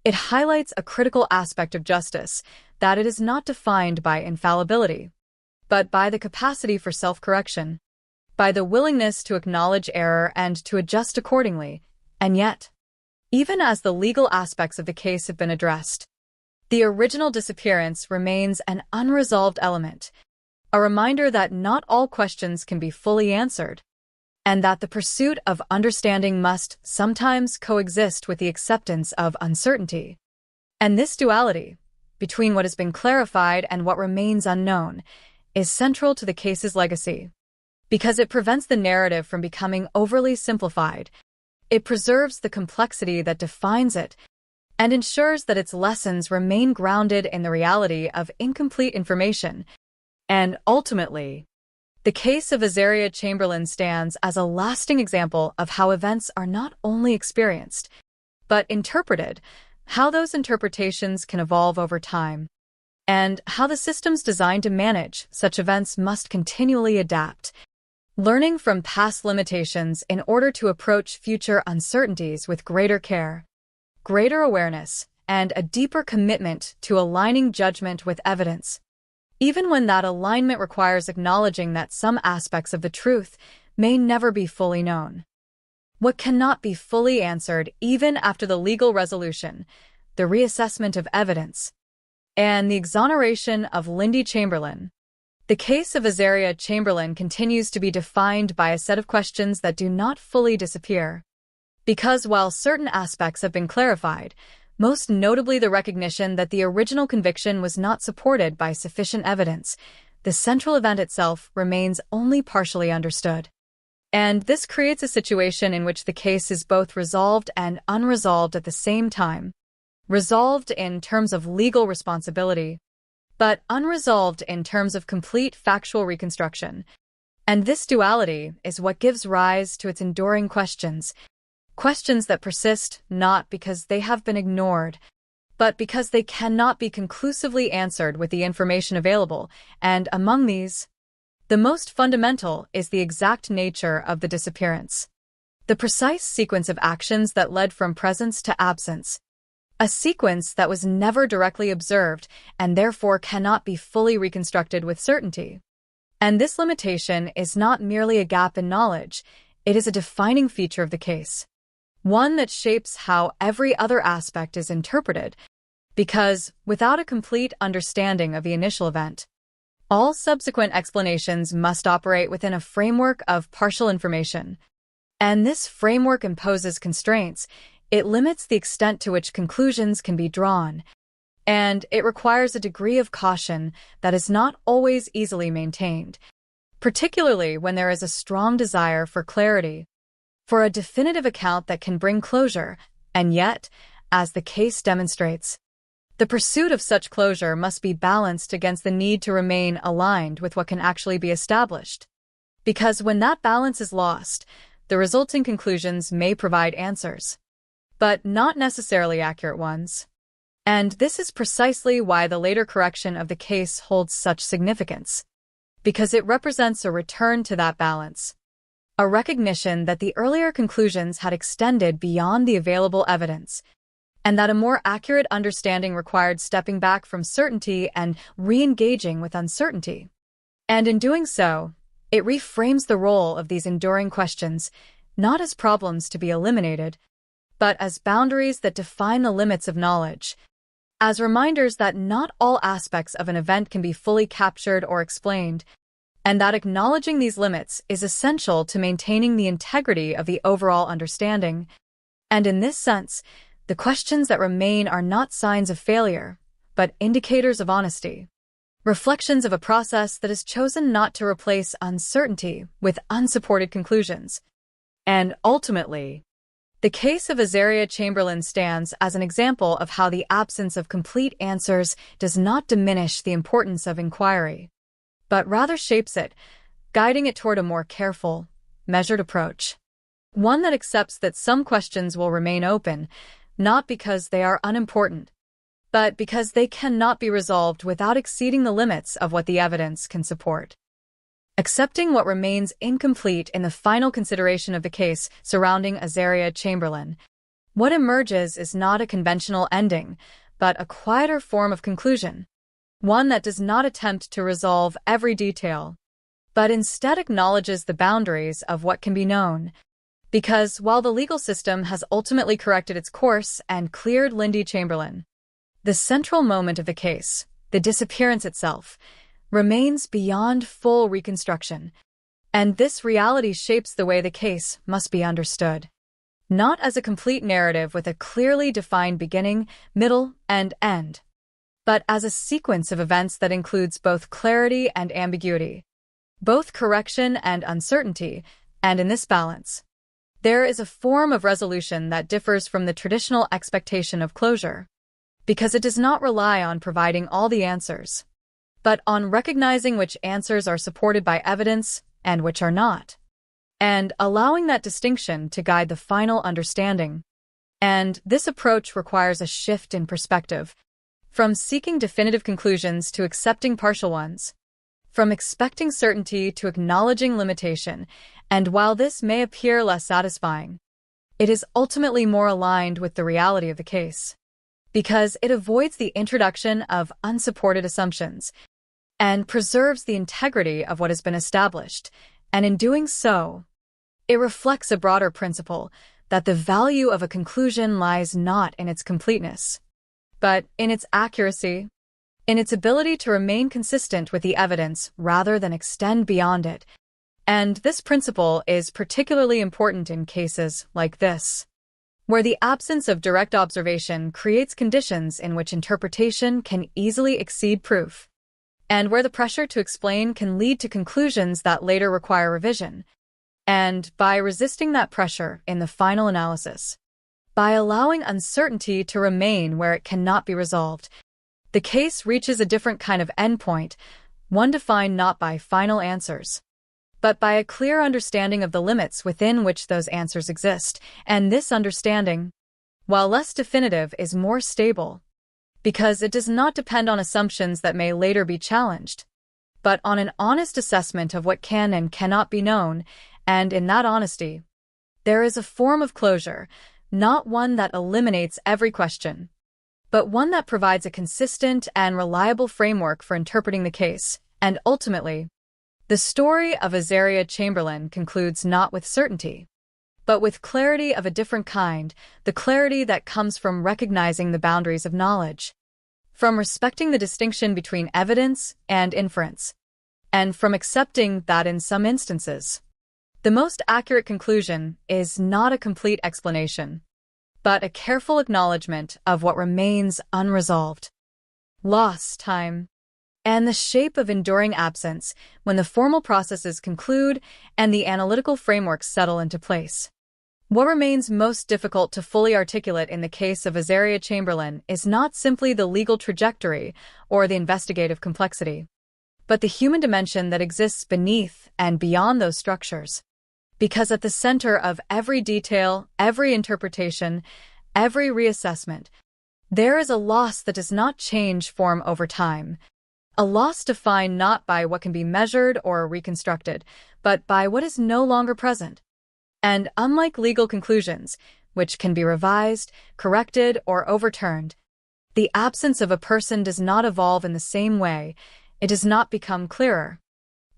it highlights a critical aspect of justice, that it is not defined by infallibility, but by the capacity for self-correction, by the willingness to acknowledge error and to adjust accordingly. And yet, even as the legal aspects of the case have been addressed, the original disappearance remains an unresolved element, a reminder that not all questions can be fully answered, and that the pursuit of understanding must sometimes coexist with the acceptance of uncertainty. And this duality, between what has been clarified and what remains unknown, is central to the case's legacy, because it prevents the narrative from becoming overly simplified. It preserves the complexity that defines it, and ensures that its lessons remain grounded in the reality of incomplete information. And ultimately, the case of Azaria Chamberlain stands as a lasting example of how events are not only experienced, but interpreted, how those interpretations can evolve over time, and how the systems designed to manage such events must continually adapt, learning from past limitations in order to approach future uncertainties with greater care, greater awareness, and a deeper commitment to aligning judgment with evidence, even when that alignment requires acknowledging that some aspects of the truth may never be fully known. What cannot be fully answered even after the legal resolution, the reassessment of evidence, and the exoneration of Lindy Chamberlain. The case of Azaria Chamberlain continues to be defined by a set of questions that do not fully disappear. Because while certain aspects have been clarified, most notably the recognition that the original conviction was not supported by sufficient evidence, the central event itself remains only partially understood. And this creates a situation in which the case is both resolved and unresolved at the same time. Resolved in terms of legal responsibility, but unresolved in terms of complete factual reconstruction. And this duality is what gives rise to its enduring questions. Questions that persist not because they have been ignored, but because they cannot be conclusively answered with the information available, and among these, the most fundamental is the exact nature of the disappearance. The precise sequence of actions that led from presence to absence. A sequence that was never directly observed and therefore cannot be fully reconstructed with certainty. And this limitation is not merely a gap in knowledge, it is a defining feature of the case. One that shapes how every other aspect is interpreted, because without a complete understanding of the initial event, all subsequent explanations must operate within a framework of partial information. And this framework imposes constraints. It limits the extent to which conclusions can be drawn, and it requires a degree of caution that is not always easily maintained, particularly when there is a strong desire for clarity, for a definitive account that can bring closure. And yet, as the case demonstrates. The pursuit of such closure must be balanced against the need to remain aligned with what can actually be established. Because when that balance is lost, the resulting conclusions may provide answers, but not necessarily accurate ones. And this is precisely why the later correction of the case holds such significance, because it represents a return to that balance, a recognition that the earlier conclusions had extended beyond the available evidence, and that a more accurate understanding required stepping back from certainty and re-engaging with uncertainty. And in doing so, it reframes the role of these enduring questions not as problems to be eliminated, but as boundaries that define the limits of knowledge, as reminders that not all aspects of an event can be fully captured or explained, and that acknowledging these limits is essential to maintaining the integrity of the overall understanding. And in this sense, the questions that remain are not signs of failure, but indicators of honesty, reflections of a process that has chosen not to replace uncertainty with unsupported conclusions. And ultimately, the case of Azaria Chamberlain stands as an example of how the absence of complete answers does not diminish the importance of inquiry, but rather shapes it, guiding it toward a more careful, measured approach. One that accepts that some questions will remain open, not because they are unimportant, but because they cannot be resolved without exceeding the limits of what the evidence can support. Accepting what remains incomplete in the final consideration of the case surrounding Azaria Chamberlain, what emerges is not a conventional ending, but a quieter form of conclusion, one that does not attempt to resolve every detail, but instead acknowledges the boundaries of what can be known. Because while the legal system has ultimately corrected its course and cleared Lindy Chamberlain, the central moment of the case, the disappearance itself, remains beyond full reconstruction, and this reality shapes the way the case must be understood. Not as a complete narrative with a clearly defined beginning, middle, and end, but as a sequence of events that includes both clarity and ambiguity, both correction and uncertainty, and in this balance, there is a form of resolution that differs from the traditional expectation of closure, because it does not rely on providing all the answers, but on recognizing which answers are supported by evidence and which are not, and allowing that distinction to guide the final understanding. And this approach requires a shift in perspective, from seeking definitive conclusions to accepting partial ones, from expecting certainty to acknowledging limitation, and while this may appear less satisfying, it is ultimately more aligned with the reality of the case, because it avoids the introduction of unsupported assumptions and preserves the integrity of what has been established, and in doing so, it reflects a broader principle that the value of a conclusion lies not in its completeness, but in its accuracy, in its ability to remain consistent with the evidence rather than extend beyond it. And this principle is particularly important in cases like this, where the absence of direct observation creates conditions in which interpretation can easily exceed proof, and where the pressure to explain can lead to conclusions that later require revision. And by resisting that pressure in the final analysis, by allowing uncertainty to remain where it cannot be resolved, the case reaches a different kind of endpoint, one defined not by final answers, but by a clear understanding of the limits within which those answers exist. And this understanding, while less definitive, is more stable, because it does not depend on assumptions that may later be challenged, but on an honest assessment of what can and cannot be known. And in that honesty, there is a form of closure, not one that eliminates every question, but one that provides a consistent and reliable framework for interpreting the case. And ultimately, the story of Azaria Chamberlain concludes not with certainty, but with clarity of a different kind, the clarity that comes from recognizing the boundaries of knowledge, from respecting the distinction between evidence and inference, and from accepting that in some instances, the most accurate conclusion is not a complete explanation, but a careful acknowledgement of what remains unresolved. Lost time, and the shape of enduring absence when the formal processes conclude and the analytical frameworks settle into place. What remains most difficult to fully articulate in the case of Azaria Chamberlain is not simply the legal trajectory or the investigative complexity, but the human dimension that exists beneath and beyond those structures. Because at the center of every detail, every interpretation, every reassessment, there is a loss that does not change form over time. A loss defined not by what can be measured or reconstructed, but by what is no longer present. And unlike legal conclusions, which can be revised, corrected, or overturned, the absence of a person does not evolve in the same way. It does not become clearer.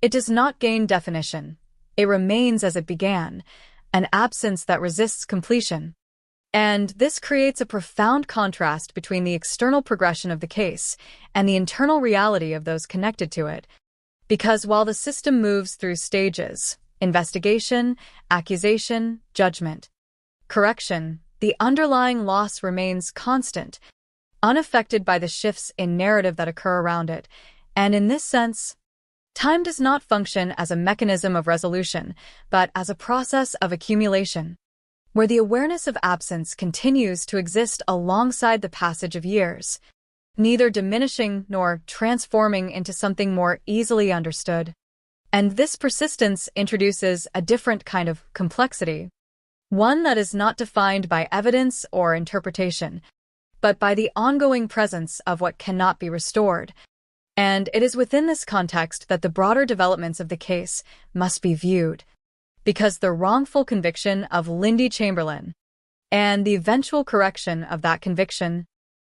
It does not gain definition. It remains as it began, an absence that resists completion. And this creates a profound contrast between the external progression of the case and the internal reality of those connected to it. Because while the system moves through stages, investigation, accusation, judgment, correction, the underlying loss remains constant, unaffected by the shifts in narrative that occur around it. And in this sense, time does not function as a mechanism of resolution, but as a process of accumulation, where the awareness of absence continues to exist alongside the passage of years, neither diminishing nor transforming into something more easily understood. And this persistence introduces a different kind of complexity, one that is not defined by evidence or interpretation, but by the ongoing presence of what cannot be restored. And it is within this context that the broader developments of the case must be viewed, because the wrongful conviction of Lindy Chamberlain and the eventual correction of that conviction,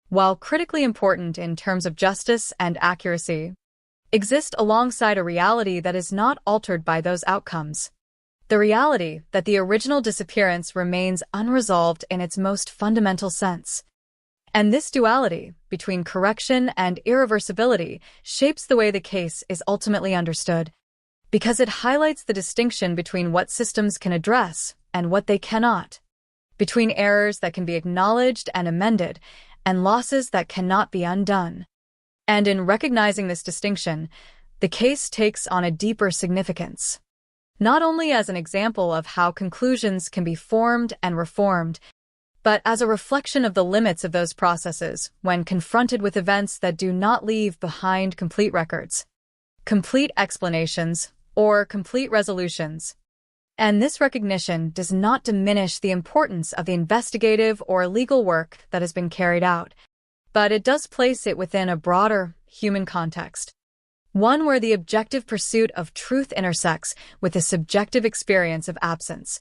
while critically important in terms of justice and accuracy, exist alongside a reality that is not altered by those outcomes. The reality that the original disappearance remains unresolved in its most fundamental sense. And this duality between correction and irreversibility shapes the way the case is ultimately understood, because it highlights the distinction between what systems can address and what they cannot, between errors that can be acknowledged and amended, and losses that cannot be undone. And in recognizing this distinction, the case takes on a deeper significance, not only as an example of how conclusions can be formed and reformed, but as a reflection of the limits of those processes when confronted with events that do not leave behind complete records, complete explanations, or complete resolutions. And this recognition does not diminish the importance of the investigative or legal work that has been carried out, but it does place it within a broader human context, one where the objective pursuit of truth intersects with the subjective experience of absence,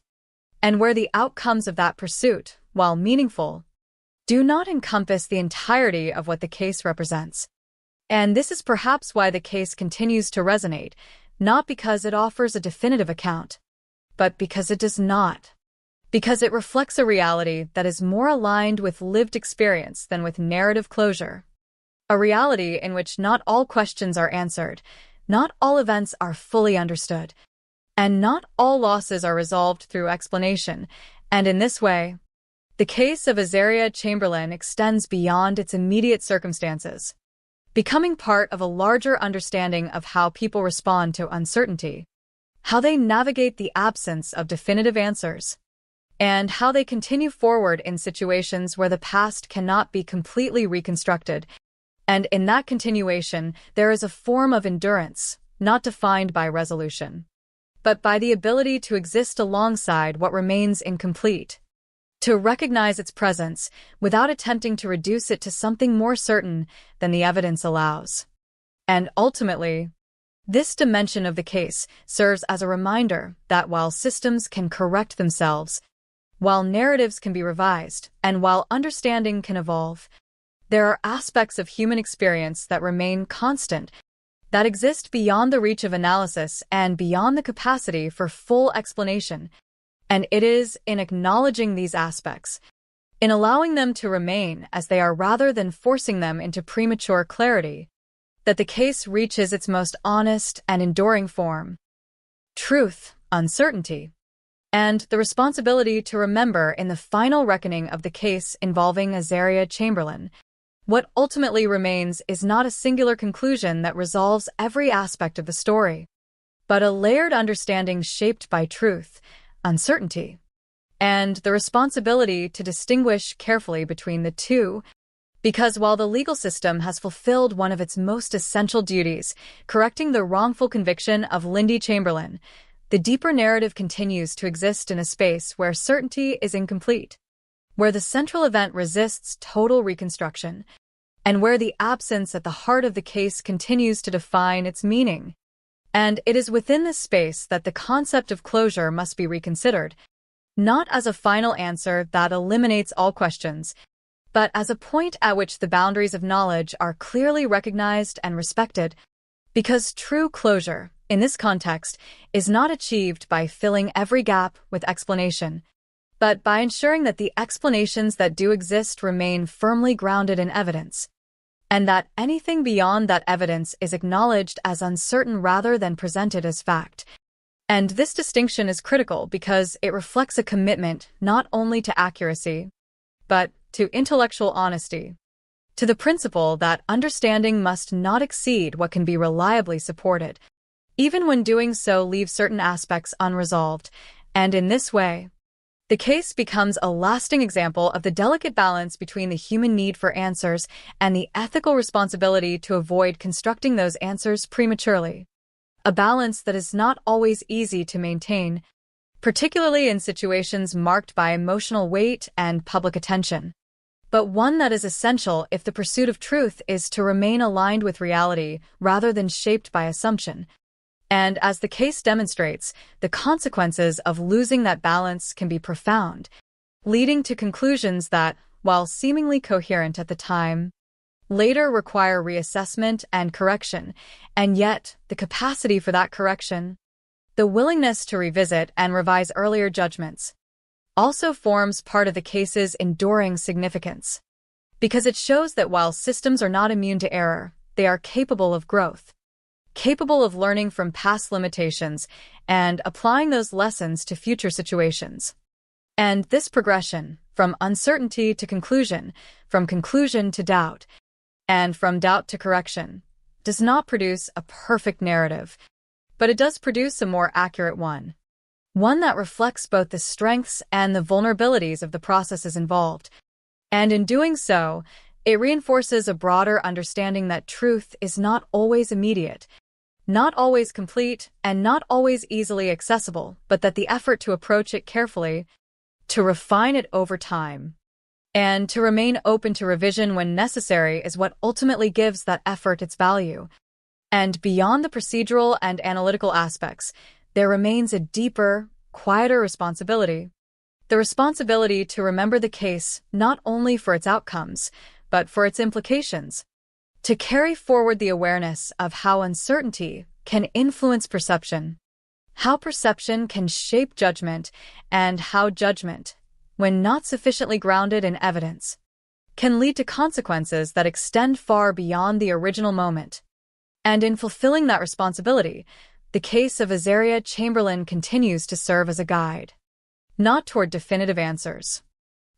and where the outcomes of that pursuit, while meaningful, do not encompass the entirety of what the case represents. And this is perhaps why the case continues to resonate, not because it offers a definitive account, but because it does not. Because it reflects a reality that is more aligned with lived experience than with narrative closure. A reality in which not all questions are answered, not all events are fully understood, and not all losses are resolved through explanation. And in this way, the case of Azaria Chamberlain extends beyond its immediate circumstances, becoming part of a larger understanding of how people respond to uncertainty, how they navigate the absence of definitive answers, and how they continue forward in situations where the past cannot be completely reconstructed. And in that continuation, there is a form of endurance, not defined by resolution, but by the ability to exist alongside what remains incomplete, to recognize its presence without attempting to reduce it to something more certain than the evidence allows. And ultimately, this dimension of the case serves as a reminder that while systems can correct themselves, while narratives can be revised, and while understanding can evolve, there are aspects of human experience that remain constant, that exist beyond the reach of analysis and beyond the capacity for full explanation. And it is in acknowledging these aspects, in allowing them to remain as they are rather than forcing them into premature clarity, that the case reaches its most honest and enduring form. Truth, uncertainty, and the responsibility to remember in the final reckoning of the case involving Azaria Chamberlain. What ultimately remains is not a singular conclusion that resolves every aspect of the story, but a layered understanding shaped by truth, uncertainty, and the responsibility to distinguish carefully between the two, because while the legal system has fulfilled one of its most essential duties, correcting the wrongful conviction of Lindy Chamberlain, the deeper narrative continues to exist in a space where certainty is incomplete, where the central event resists total reconstruction, and where the absence at the heart of the case continues to define its meaning. And it is within this space that the concept of closure must be reconsidered, not as a final answer that eliminates all questions, but as a point at which the boundaries of knowledge are clearly recognized and respected, because true closure, in this context, is not achieved by filling every gap with explanation, but by ensuring that the explanations that do exist remain firmly grounded in evidence, and that anything beyond that evidence is acknowledged as uncertain rather than presented as fact. And this distinction is critical because it reflects a commitment not only to accuracy, but to intellectual honesty, to the principle that understanding must not exceed what can be reliably supported, even when doing so leaves certain aspects unresolved, and in this way, the case becomes a lasting example of the delicate balance between the human need for answers and the ethical responsibility to avoid constructing those answers prematurely. A balance that is not always easy to maintain, particularly in situations marked by emotional weight and public attention, but one that is essential if the pursuit of truth is to remain aligned with reality rather than shaped by assumption. And as the case demonstrates, the consequences of losing that balance can be profound, leading to conclusions that, while seemingly coherent at the time, later require reassessment and correction, and yet the capacity for that correction, the willingness to revisit and revise earlier judgments, also forms part of the case's enduring significance, because it shows that while systems are not immune to error, they are capable of growth, capable of learning from past limitations and applying those lessons to future situations. And this progression, from uncertainty to conclusion, from conclusion to doubt, and from doubt to correction, does not produce a perfect narrative, but it does produce a more accurate one that reflects both the strengths and the vulnerabilities of the processes involved. And in doing so, it reinforces a broader understanding that truth is not always immediate, not always complete, and not always easily accessible, but that the effort to approach it carefully, to refine it over time, and to remain open to revision when necessary is what ultimately gives that effort its value. And beyond the procedural and analytical aspects, there remains a deeper, quieter responsibility. The responsibility to remember the case not only for its outcomes, but for its implications. To carry forward the awareness of how uncertainty can influence perception, how perception can shape judgment, and how judgment, when not sufficiently grounded in evidence, can lead to consequences that extend far beyond the original moment. And in fulfilling that responsibility, the case of Azaria Chamberlain continues to serve as a guide, not toward definitive answers,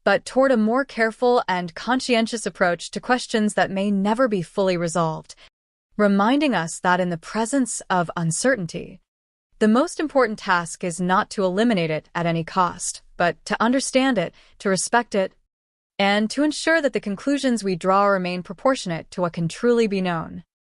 but toward a more careful and conscientious approach to questions that may never be fully resolved, reminding us that in the presence of uncertainty, the most important task is not to eliminate it at any cost, but to understand it, to respect it, and to ensure that the conclusions we draw remain proportionate to what can truly be known.